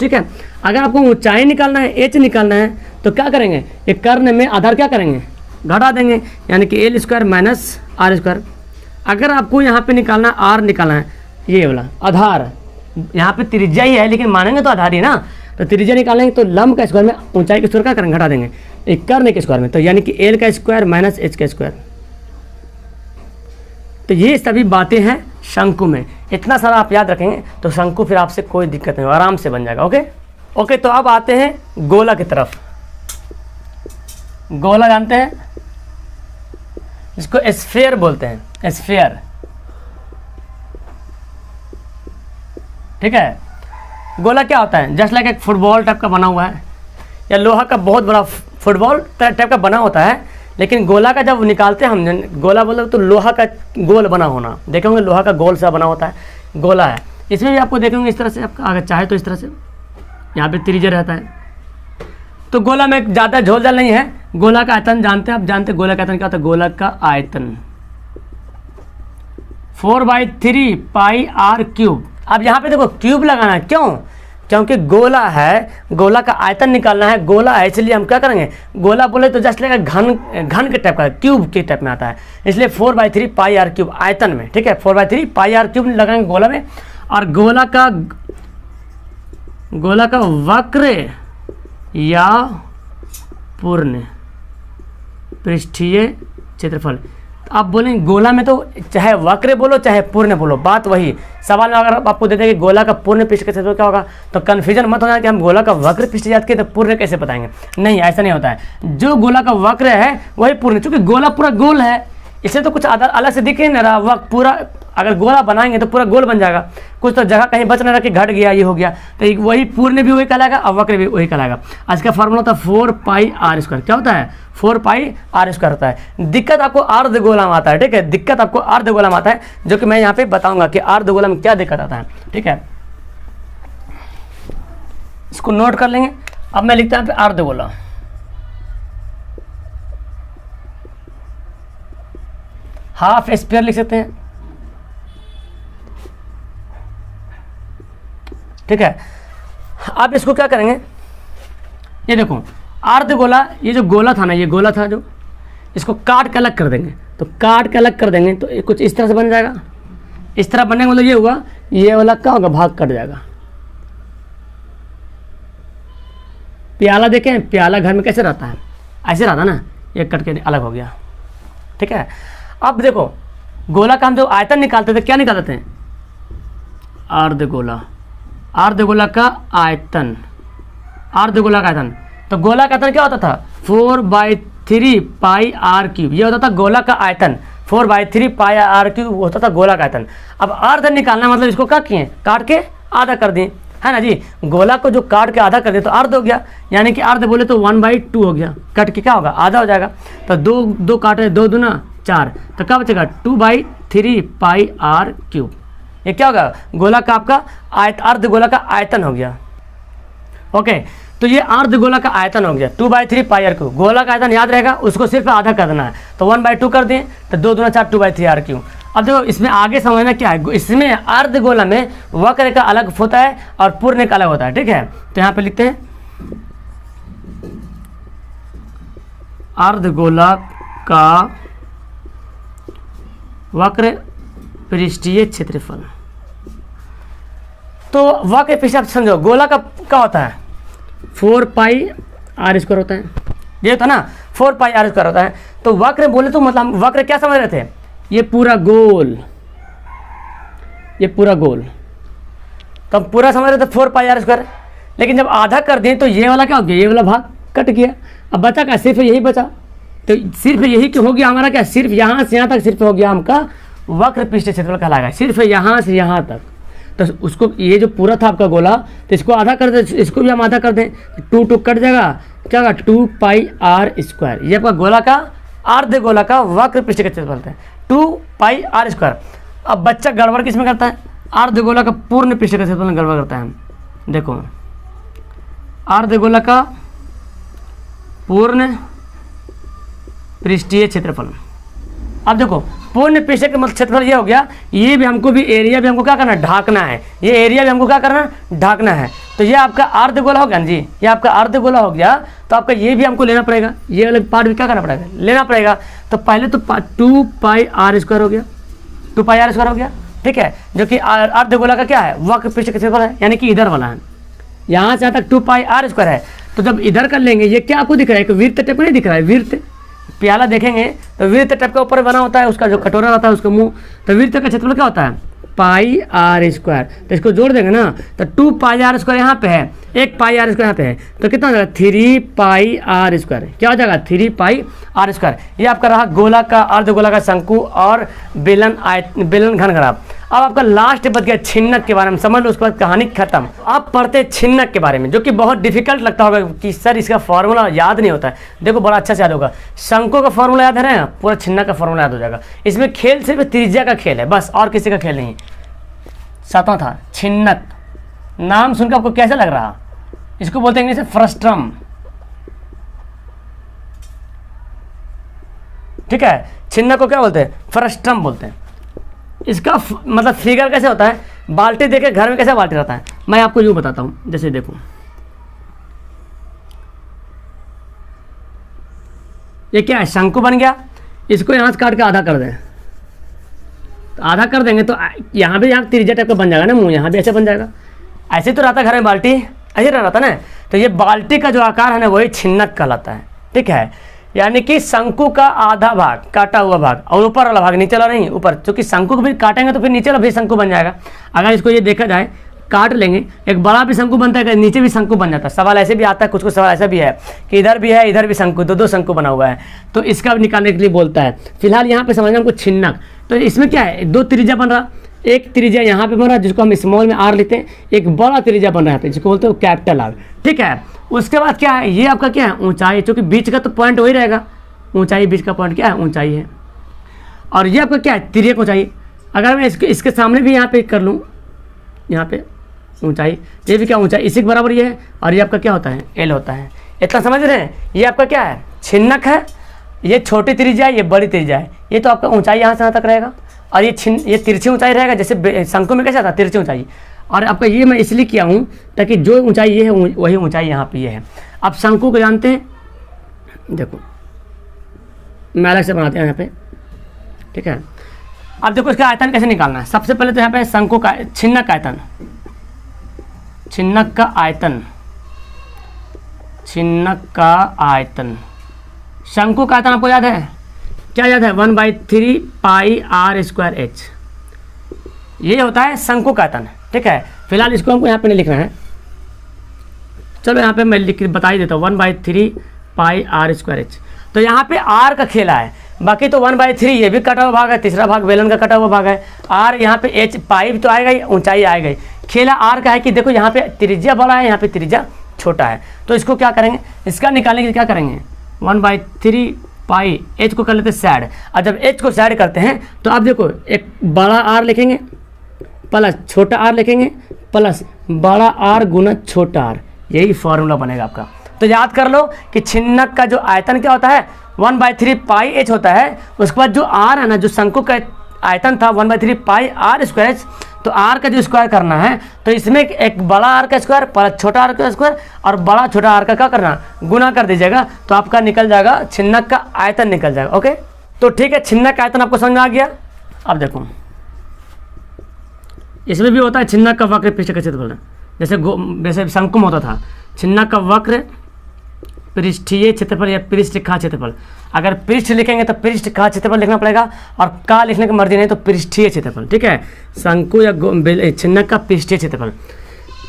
ठीक है। अगर आपको ऊंचाई निकालना है, एच निकालना है, तो क्या करेंगे, ये कर्ण में आधार क्या करेंगे, घटा देंगे, यानी कि l square minus r square. अगर आपको यहाँ पे निकालना आर निकालना है, ये वाला आधार, यहाँ पे त्रिज्या ही है लेकिन मानेंगे तो आधार ही ना, तो त्रिज्या निकालेंगे तो लंब का स्क्वायर में ऊंचाई के स्क्वायर क्या करेंगे, घटा देंगे एक कर्ण के स्क्वायर में, तो यानी कि एल का स्क्वायर माइनस एच का स्क्वायर। तो ये सभी बातें हैं शंकु में, इतना सारा आप याद रखेंगे तो शंकु फिर आपसे कोई दिक्कत नहीं, आराम से बन जाएगा। ओके। ओके, तो अब आते हैं गोला की तरफ। गोला जानते हैं, इसको स्फीयर बोलते हैं, स्फीयर। ठीक है, गोला क्या होता है? जस्ट लाइक एक फुटबॉल टाइप का बना हुआ है, या लोहा का बहुत बड़ा फुटबॉल टाइप का बना होता है। लेकिन गोला का जब निकालते हैं हम, गोला बोलते तो लोहा का गोल बना होना, देखेंगे लोहा का गोल सा बना होता है, गोला है। इसमें भी आपको देखेंगे इस तरह से, आपका अगर चाहे तो इस तरह से यहाँ पे त्रिज्या रहता है। तो गोला में ज़्यादा झोल झाल नहीं है। गोला का आयतन जानते हैं आप? जानते हैं गोला का आयतन क्या होता है? गोला का आयतन 4/3 पाई आर क्यूब। अब यहाँ पे देखो क्यूब लगाना है, क्यों? क्योंकि गोला है, गोला का आयतन निकालना है, गोला है, इसलिए हम क्या करेंगे? गोला बोले तो जस्ट लगेगा घन के टाइप का, क्यूब के टाइप में आता है, इसलिए 4/3 पाई आर क्यूब आयतन में। ठीक है, 4/3 पाई आर क्यूब लगाएंगे गोला में। और गोला का वक्र या पूर्ण पृष्ठीय क्षेत्रफल। आप बोलेंगे गोला में तो चाहे वक्र बोलो चाहे पूर्ण बोलो, बात वही। सवाल में अगर आपको देते हैं कि गोला का पूर्ण पृष्ठ का क्षेत्रफल क्या होगा, तो कन्फ्यूजन मत होना कि हम गोला का वक्र पृष्ठ याद किए तो पूर्ण कैसे बताएंगे। नहीं, ऐसा नहीं होता है। जो गोला का वक्र है वही पूर्ण, क्योंकि गोला पूरा गोल है, इससे तो कुछ अलग से दिख ही नहीं रहा। वक्त पूरा अगर गोला बनाएंगे तो पूरा गोल बन जाएगा, कुछ तो जगह कहीं बच नहीं रहा कि घट गया, ये हो गया, तो वही पूर्ण भी वही कहलाएगा और वक्र भी वही कहलाएगा। आज का फॉर्मूला होता है 4πr²। क्या होता है? 4πr² होता है। दिक्कत आपको अर्ध गोला में आता है। ठीक है, दिक्कत आपको अर्ध गोला में आता है, जो कि मैं यहाँ पे बताऊंगा कि अर्ध गोला में क्या दिक्कत आता है। ठीक है, इसको नोट कर लेंगे। अब मैं लिखता हूँ अर्ध गोला। हाफ स्फीयर लिख सकते हैं। ठीक है, अब इसको क्या करेंगे? ये देखो अर्ध गोला, ये जो गोला था ना, ये गोला था जो, इसको काट के अलग कर देंगे। तो काट के अलग कर देंगे तो ये कुछ इस तरह से बन जाएगा। इस तरह बनने का मतलब ये हुआ, ये वाला क्या होगा? भाग कट जाएगा। प्याला देखें, प्याला घर में कैसे रहता है? ऐसे रहता ना, ये कट के अलग हो गया। ठीक है, अब देखो गोला का हम जो आयतन निकालते थे, क्या निकालते थे? अर्ध गोला। अर्ध गोला का आयतन, अर्ध गोला का आयतन। तो गोला का आयतन क्या होता था? 4/3 पाई आर क्यूब। ये होता था गोला का आयतन, 4/3 पाई आर क्यूब होता था गोला का आयतन। अब अर्ध निकालना मतलब इसको क्या किए? काट के आधा कर दिए, है ना जी। गोला को जो काट के आधा कर दिए तो अर्ध हो गया, यानी कि अर्ध बोले तो 1/2 हो गया, कट के क्या होगा? आधा हो जाएगा। तो दो काटे, 2 दूना 4, तो क्या बचेगा? 2/3 पाई आर क्यूब। ये क्या होगा? गोला का आपका अर्ध गोला का आयतन हो गया। ओके, तो ये अर्ध गोला का आयतन हो गया 2/3 पाई आर क्यूब। गोला का आयतन याद रहेगा, उसको सिर्फ आधा कर देना है, तो 1/2 कर दें, तो 2 दूना 4, 2/3 आर क्यूब। अब देखो इसमें आगे समझना क्या है, इसमें अर्ध गोला में वक्र का अलग होता है और पूर्ण का अलग होता है। ठीक है, तो यहाँ पे लिखते हैं अर्ध गोला का वक्र पृष्ठीय क्षेत्रफल। तो वक्र पृष्ठ, आप समझो गोला का क्या होता है? 4πr² होता है, ये होता है ना, 4πr² होता है। तो वक्र बोले तो मतलब वक्र क्या समझ रहे थे? ये पूरा गोल, ये पूरा गोल, तो हम पूरा समझ रहे थे 4πr²। लेकिन जब आधा कर दिए तो ये वाला क्या हो गया? ये वाला भाग कट गया। अब बचा क्या? सिर्फ यही बचा। तो सिर्फ यही क्यों हो गया हमारा? क्या सिर्फ यहाँ से यहाँ तक सिर्फ हो गया हमका वक्र पृष्ठ क्षेत्रफल कहलाएगा, सिर्फ यहाँ से यहाँ तक। तो उसको, ये जो पूरा था आपका गोला, तो इसको आधा कर दे, इसको भी हम आधा कर दें, 2 कट जाएगा, क्या होगा? 2πr²। ये आपका गोला का अर्ध गोला का वक्र पृष्ठ का क्षेत्रफल है, 2πr²। अब बच्चा गड़बड़ किस में करता है? अर्ध गोला का पूर्ण पृष्ठ का क्षेत्रफल गड़बड़ करता है। देखो अर्ध गोला का पूर्ण पृष्ठीय क्षेत्रफल। अब देखो पूर्ण पृष्ठ का मतलब क्षेत्रफल ये हो गया, ये भी हमको भी एरिया भी हमको क्या करना है? ढाकना है। ये एरिया भी हमको क्या करना है? ढाकना है। तो ये आपका अर्ध गोला हो गया ना जी, ये आपका अर्ध गोला हो गया। तो आपका ये भी हमको लेना पड़ेगा, ये वाला पार्ट भी क्या करना पड़ेगा? लेना पड़ेगा। तो पहले तो 2πr² हो गया, 2πr² हो गया। ठीक है, जो कि अर्ध गोला का क्या है? वक्र पृष्ठ का क्षेत्रफल है, यानी कि इधर वाला है, यहाँ से यहाँ तक 2πr² है। तो जब इधर कर लेंगे, ये क्या आपको दिख रहा है? एक वृत्त टाइप नहीं दिख रहा है? वृत्त प्याला देखेंगे तो वृत्त टाइप का ऊपर बना होता है, उसका जो कटोरा रहता है उसका मुंह, तो वृत्त का क्षेत्रफल क्या होता है? पाई आर स्क्वायर, तो इसको जोड़ देंगे ना तो 2 पाई आर स्क्वायर यहाँ पे है, 1 पाई आर स्क्वायर यहाँ पे है, तो कितना हो जाएगा 3 पाई आर स्क्वायर। क्या हो जाएगा 3 पाई आर स्क्वायर। ये आपका रहा गोला का, अर्धगोला का शंकु और बेलन घन घराव। अब आपका लास्ट बच गया छिन्नक के बारे में, समझ लो उसके बाद कहानी खत्म। अब पढ़ते हैं छिन्नक के बारे में, जो कि बहुत डिफिकल्ट लगता होगा कि सर इसका फॉर्मूला याद नहीं होता है। देखो बड़ा अच्छा से याद होगा, शंकु का फॉर्मूला याद है ना, पूरा छिन्नक का फॉर्मूला याद हो जाएगा। इसमें खेल सिर्फ त्रिज्या का खेल है बस, और किसी का खेल नहीं। 7वां था छिन्नक। नाम सुनकर आपको कैसा लग रहा? इसको बोलते हैं इंग्लिश में फ्रस्ट्रम, ठीक है। छिन्नक को क्या बोलते हैं? फ्रस्ट्रम बोलते हैं। इसका मतलब फिगर कैसे होता है? बाल्टी देखे घर में कैसे बाल्टी रहता है, मैं आपको यूं बताता हूं। जैसे देखो ये क्या है, शंकु बन गया, इसको यहाँ से काट के आधा कर दें, तो आधा कर देंगे तो यहाँ भी यहाँ त्रिज्या टाइप का बन जाएगा ना, मुंह यहाँ भी ऐसे बन जाएगा। ऐसे तो रहता है घर में बाल्टी, ऐसे रहता ना। तो ये बाल्टी का जो आकार है ना वही छिन्नक कहलाता है, ठीक है। यानी कि शंकु का आधा भाग, काटा हुआ भाग, और ऊपर वाला भाग, नीचे वाला नहीं, ऊपर, क्योंकि शंकु को भी काटेंगे तो फिर नीचे वाला भी शंकु बन जाएगा। अगर इसको ये देखा जाए, काट लेंगे, एक बड़ा भी शंकु बनता है, नीचे भी शंकु बन जाता है। सवाल ऐसे भी आता है, कुछ सवाल ऐसा भी है कि इधर भी है, इधर भी शंकु, दो शंकु बना हुआ है, तो इसका निकालने के लिए बोलता है। फिलहाल यहाँ पे समझना हमको छिन्नक। तो इसमें क्या है, 2 त्रिज्या बन रहा, एक त्रिज्या यहाँ पे बन रहा जिसको हम स्मॉल में आर लेते हैं, एक बड़ा त्रिज्या बन रहा है जिसको बोलते हैं कैपिटल आर, ठीक है। उसके बाद क्या है, ये आपका क्या है ऊंचाई, क्योंकि बीच का तो पॉइंट वही रहेगा, ऊंचाई, बीच का पॉइंट क्या है ऊंचाई है। और ये आपका क्या है तिर्यक ऊंचाई। अगर मैं इसके सामने भी यहाँ पे कर लूँ, यहाँ पे ऊंचाई, ये भी क्या ऊंचाई इसी के बराबर ये है, और ये आपका क्या होता है एल होता है। इतना समझ रहे हैं? ये आपका क्या है छिन्नक है, ये छोटी त्रिज्या है, ये बड़ी त्रिज्या है। ये तो आपका ऊंचाई यहाँ से यहाँ तक रहेगा, और ये तिरछी ऊंचाई रहेगा, जैसे शंकु में कैसा था तिरछी ऊंचाई। और आपका ये मैं इसलिए किया हूँ ताकि जो ऊंचाई ये है वही ऊंचाई यहाँ पे ये है। अब शंकु को जानते हैं, देखो मैं अलग से बनाते हैं यहाँ पे, ठीक है। अब देखो इसका आयतन कैसे निकालना है। सबसे पहले तो यहाँ पे शंकु का छिन्नक का आयतन, छिन्नक का आयतन, छिन्नक का आयतन, शंकु का आयतन आपको याद है? क्या याद है? 1/3 पाई आर स्क्वायर एच, ये होता है शंकु का आयतन, ठीक है। फिलहाल इसको हमको यहाँ पे नहीं लिखना है, चलो यहाँ पे मैं लिख बता ही देता हूँ 1/3 पाई आर स्क्वायर एच। तो यहाँ पे आर का खेला है, बाकी तो 1/3 ये भी कटा हुआ भाग है, तीसरा भाग बेलन का कटा हुआ भाग है। आर यहाँ पे एच, पाई तो आएगा ही, ऊंचाई आएगा ही। खेला आर का है कि देखो यहाँ पे त्रिज्या बड़ा है, यहाँ पे त्रिज्या छोटा है, तो इसको क्या करेंगे, इसका निकालने के लिए क्या करेंगे 1/3 पाई एच को कर लेते हैं सैड। और जब एच को सैड करते हैं तो अब देखो एक बड़ा आर लिखेंगे प्लस छोटा आर लिखेंगे प्लस बड़ा आर गुना छोटा आर, यही फॉर्मूला बनेगा आपका। तो याद कर लो कि छिन्नक का जो आयतन क्या होता है 1/3 पाई एच होता है। उसके बाद जो आर है ना, जो शंकु का आयतन था 1/3 पाई आर स्क्वायर एच, तो आर का जो स्क्वायर करना है तो इसमें एक बड़ा आर का स्क्वायर प्लस छोटा आर का स्क्वायर और बड़ा छोटा आर का क्या करना, गुना कर दीजिएगा, तो आपका निकल जाएगा छिन्नक का आयतन निकल जाएगा। ओके, तो ठीक है, छिन्नक का आयतन आपको समझ में आ गया। अब देखो इसमें भी होता है छिन्नक का वक्र पृष्ठ का क्षेत्रफल, जैसे शंकु में होता था छिन्नक का वक्र पृष्ठीय क्षेत्रफल या पृष्ठ का क्षेत्रफल। अगर पृष्ठ लिखेंगे तो पृष्ठ का क्षेत्रफल लिखना पड़ेगा, और का लिखने की मर्जी नहीं तो पृष्ठीय क्षेत्रफल, ठीक है। शंकु या छिन्नक का पृष्ठीय क्षेत्रफल,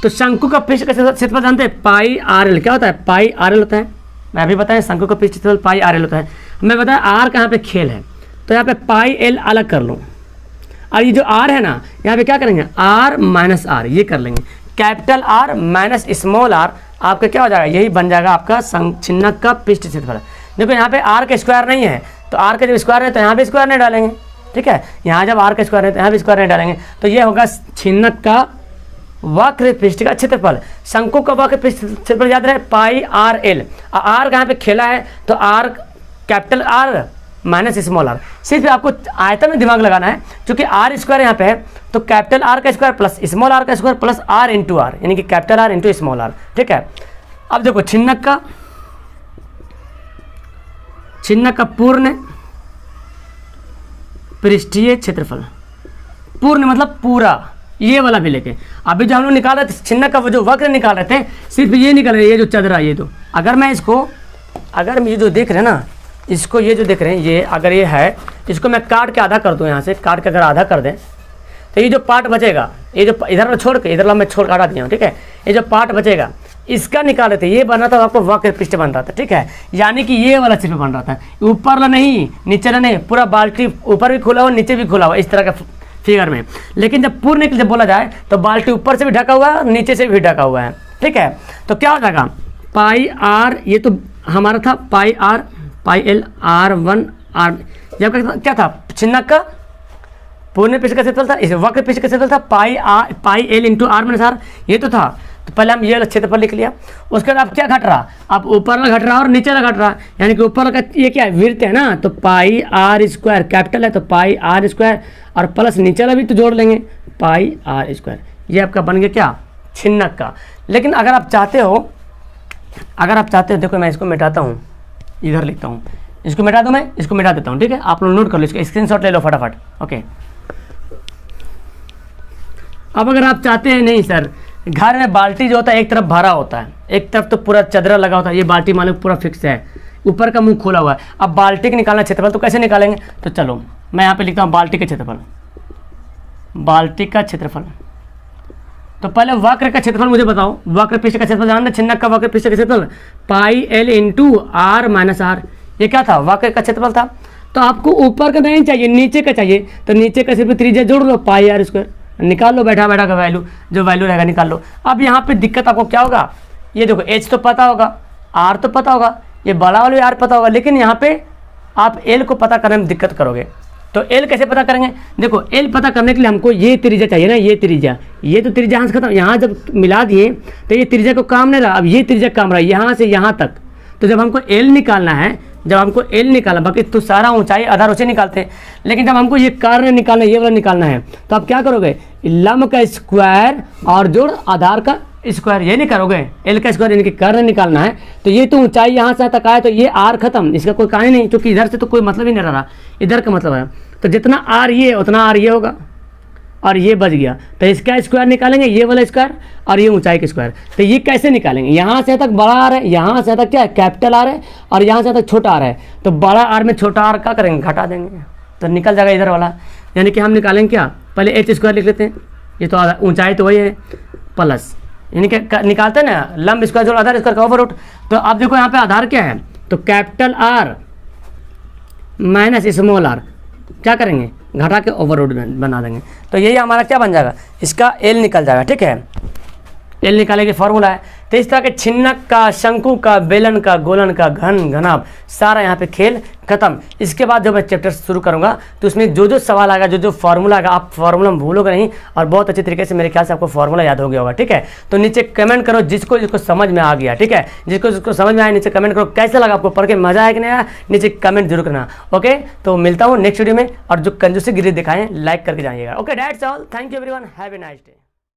तो शंकु का पृष्ठ का क्षेत्रफल जानते हैं पाई आर एल। क्या होता है पाई आर एल होता है, मैं अभी बताएं शंकु का पृष्ठ क्षेत्रफल पाई आर एल होता है। मैं बताया आर का यहाँ पे खेल है, तो यहाँ पे पाई एल अलग कर लूँ, और ये जो आर है ना यहाँ पे क्या करेंगे आर माइनस आर, ये कर लेंगे capital r minus small r, आपका क्या हो जाएगा यही बन जाएगा आपका छिन्नक का पृष्ठ क्षेत्रफल। देखो यहाँ पे आर का स्क्वायर नहीं है, तो आर का जब स्क्वायर है तो यहाँ पे स्क्वायर नहीं डालेंगे, ठीक है। यहाँ जब आर का स्क्वायर है तो यहाँ भी स्क्वायर नहीं डालेंगे, तो ये होगा छिन्नक का वक्र पृष्ठ का क्षेत्रफल। शंकु का वक्र पृष्ठ क्षेत्रफल याद रहे पाई आर एल, आर कहाँ पे खेला है तो r capital r minus small r. सिर्फ आपको आयतन में दिमाग लगाना है, क्योंकि आर स्क्वायर यहाँ पे है तो कैपिटल आर का स्क्वायर प्लस स्मॉल आर का square plus r into r, यानी कि capital r into small r, ठीक है। अब देखो छिन्नक का पूर्ण पृष्ठीय क्षेत्रफल, पूर्ण मतलब पूरा, ये वाला भी लेके अभी जो हम लोग निकाल रहे थे छिन्नक का वो जो वक्र निकाल रहे थे सिर्फ ये निकाल रहे हैं, ये जो चदरा ये तो अगर मैं इसको ये जो देख रहे हैं ना ये जो देख रहे हैं ये अगर ये है इसको मैं काट के आधा कर दूं, यहाँ से काट के अगर आधा कर दें तो ये जो पार्ट बचेगा, ये जो इधर छोड़ के इधर मैं छोड़ हटा दिया हूँ, ठीक है। ये जो पार्ट बचेगा इसका निकाल लेते, ये बन रहा था आपको वक्र पृष्ठ बन रहा था, ठीक है। यानी कि ये वाला चित्र बन रहा था, ऊपर वाला नहीं नीचे वाला नहीं, पूरा बाल्टी ऊपर भी खुला हुआ नीचे भी खुला हुआ इस तरह का फिगर में। लेकिन जब पूर्ण जब बोला जाए तो बाल्टी ऊपर से भी ढका हुआ है नीचे से भी ढका हुआ है, ठीक है। तो क्या हो जाएगा पाई आर, ये तो हमारा था pi r pi l r 1 r, जब क्या था छिन्नक का पूर्ण पृष्ठ का क्षेत्रफल था, इस वक्र पृष्ठ का क्षेत्रफल था pi l into r minus r, ये तो था। तो पहले हम ये क्षेत्रफल लिख लिया। उसके बाद अब क्या घट रहा, अब ऊपर वाला घट रहा और नीचे वाला घट रहा, यानी कि ऊपर वाला ये क्या है वृत्त है ना, तो पाई आर स्क्वायर कैपिटल है तो पाई आर स्क्वायर और प्लस नीचे वाला भी तो जोड़ लेंगे पाई आर स्क्वायर, ये आपका बन गया क्या छिन्नक का। लेकिन अगर आप चाहते हो देखो मैं इसको मिटाता हूँ, इधर लिखता हूँ, इसको मिटा दूँ, मैं इसको मिटा देता हूँ, ठीक है। आप लोग नोट कर लो, इसका स्क्रीनशॉट ले लो फटाफट, ओके। अब अगर आप चाहते हैं नहीं सर घर में बाल्टी जो होता है एक तरफ भरा होता है, एक तरफ तो पूरा चदरा लगा होता है, ये बाल्टी मान लो पूरा फिक्स है, ऊपर का मुंह खोला हुआ है। अब बाल्टी का निकालना क्षेत्रफल तो कैसे निकालेंगे, तो चलो मैं यहाँ पे लिखता हूँ बाल्टी का क्षेत्रफल, बाल्टी का क्षेत्रफल। तो पहले वक्र का क्षेत्रफल मुझे बताओ, वक्र पृष्ठ का क्षेत्रफल जानते, छिन्नक का वक्र पृष्ठ का क्षेत्रफल pi l into r minus r, ये क्या था वक्र का क्षेत्रफल था। तो आपको ऊपर का नहीं चाहिए नीचे का चाहिए, तो नीचे का सिर्फ त्रिज्या जोड़ लो पाई आर स्क्वायर, निकाल लो बैठा बैठा का वैल्यू, जो वैल्यू रहेगा निकाल लो। अब यहाँ पे दिक्कत आपको क्या होगा, ये देखो एच तो पता होगा, आर तो पता होगा, ये बड़ा वाला आर पता होगा, लेकिन यहाँ पे आप एल को पता करने में दिक्कत करोगे। तो एल कैसे पता करेंगे, देखो एल पता करने के लिए हमको ये त्रिज्या चाहिए ना, ये त्रिज्या, ये तो त्रिज्या यहाँ से खत्म, यहाँ जब मिला दिए तो ये त्रिज्या को काम नहीं रहा, अब ये त्रिज्या काम रहा यहाँ से यहाँ तक। तो जब हमको एल निकालना है, जब हमको एल निकालना, बाकी तो सारा ऊंचाई आधार ऊंचाई निकालते हैं, लेकिन जब हमको ये कार्य निकालना है, ये वाला निकालना है, तो आप क्या करोगे लंब का स्क्वायर और जोड़ आधार का स्क्वायर, ये नहीं करोगे, एल का स्क्वायर इनके कार्य निकालना है। तो ये तो ऊंचाई यहाँ से तक आए तो ये आर खत्म, इसका कोई कहानी नहीं, क्योंकि इधर से तो कोई मतलब ही नहीं रहा, इधर का मतलब है। तो जितना आर ये उतना आर ये होगा और ये बच गया, तो इसका स्क्वायर निकालेंगे, ये वाला स्क्वायर और ये ऊंचाई का स्क्वायर। तो ये कैसे निकालेंगे, यहाँ से तक बड़ा आर है, यहाँ से तक क्या है कैपिटल आर है और यहाँ से तक छोटा आर है, तो बड़ा आर में छोटा आर क्या करेंगे घटा देंगे, तो निकल जाएगा इधर वाला। यानी कि हम निकालेंगे क्या, पहले एच स्क्वायर लिख लेते हैं, ये तो ऊंचाई तो वही है प्लस, यानी कि निकालते हैं ना लंब स्क्वायर जोड़ आधार स्क्वायर का ओवर रूट। तो अब देखो यहाँ पे आधार क्या है, तो capital r minus small r, क्या करेंगे घटा के ओवर रूट बना देंगे। तो यही हमारा क्या बन जाएगा, इसका एल निकल जाएगा, ठीक है। एल निकालने की फॉर्मूला है। तो इस तरह के छिन्नक का, शंकु का, बेलन का, गोलन का, घन घनाभ सारा यहाँ पे खेल खत्म। इसके बाद जब मैं चैप्टर शुरू करूँगा तो उसमें जो जो सवाल आएगा, जो जो फार्मूला आएगा, आप फार्मूला भूलोगे नहीं और बहुत अच्छे तरीके से मेरे ख्याल से आपको फार्मूला याद हो गया होगा, ठीक है। तो नीचे कमेंट करो जिसको जिसको समझ में आ गया, ठीक है। जिसको जिसको समझ में आया नीचे कमेंट करो, कैसा लगा आपको पढ़ के, मजा आया कि नहीं आया, नीचे कमेंट जरूर करना, ओके। तो मिलता हूँ नेक्स्ट वीडियो में, और जो कंजूसी गिरी दिखाएं लाइक करके जाइएगा, okay. That's all, thank you everyone, have a nice day.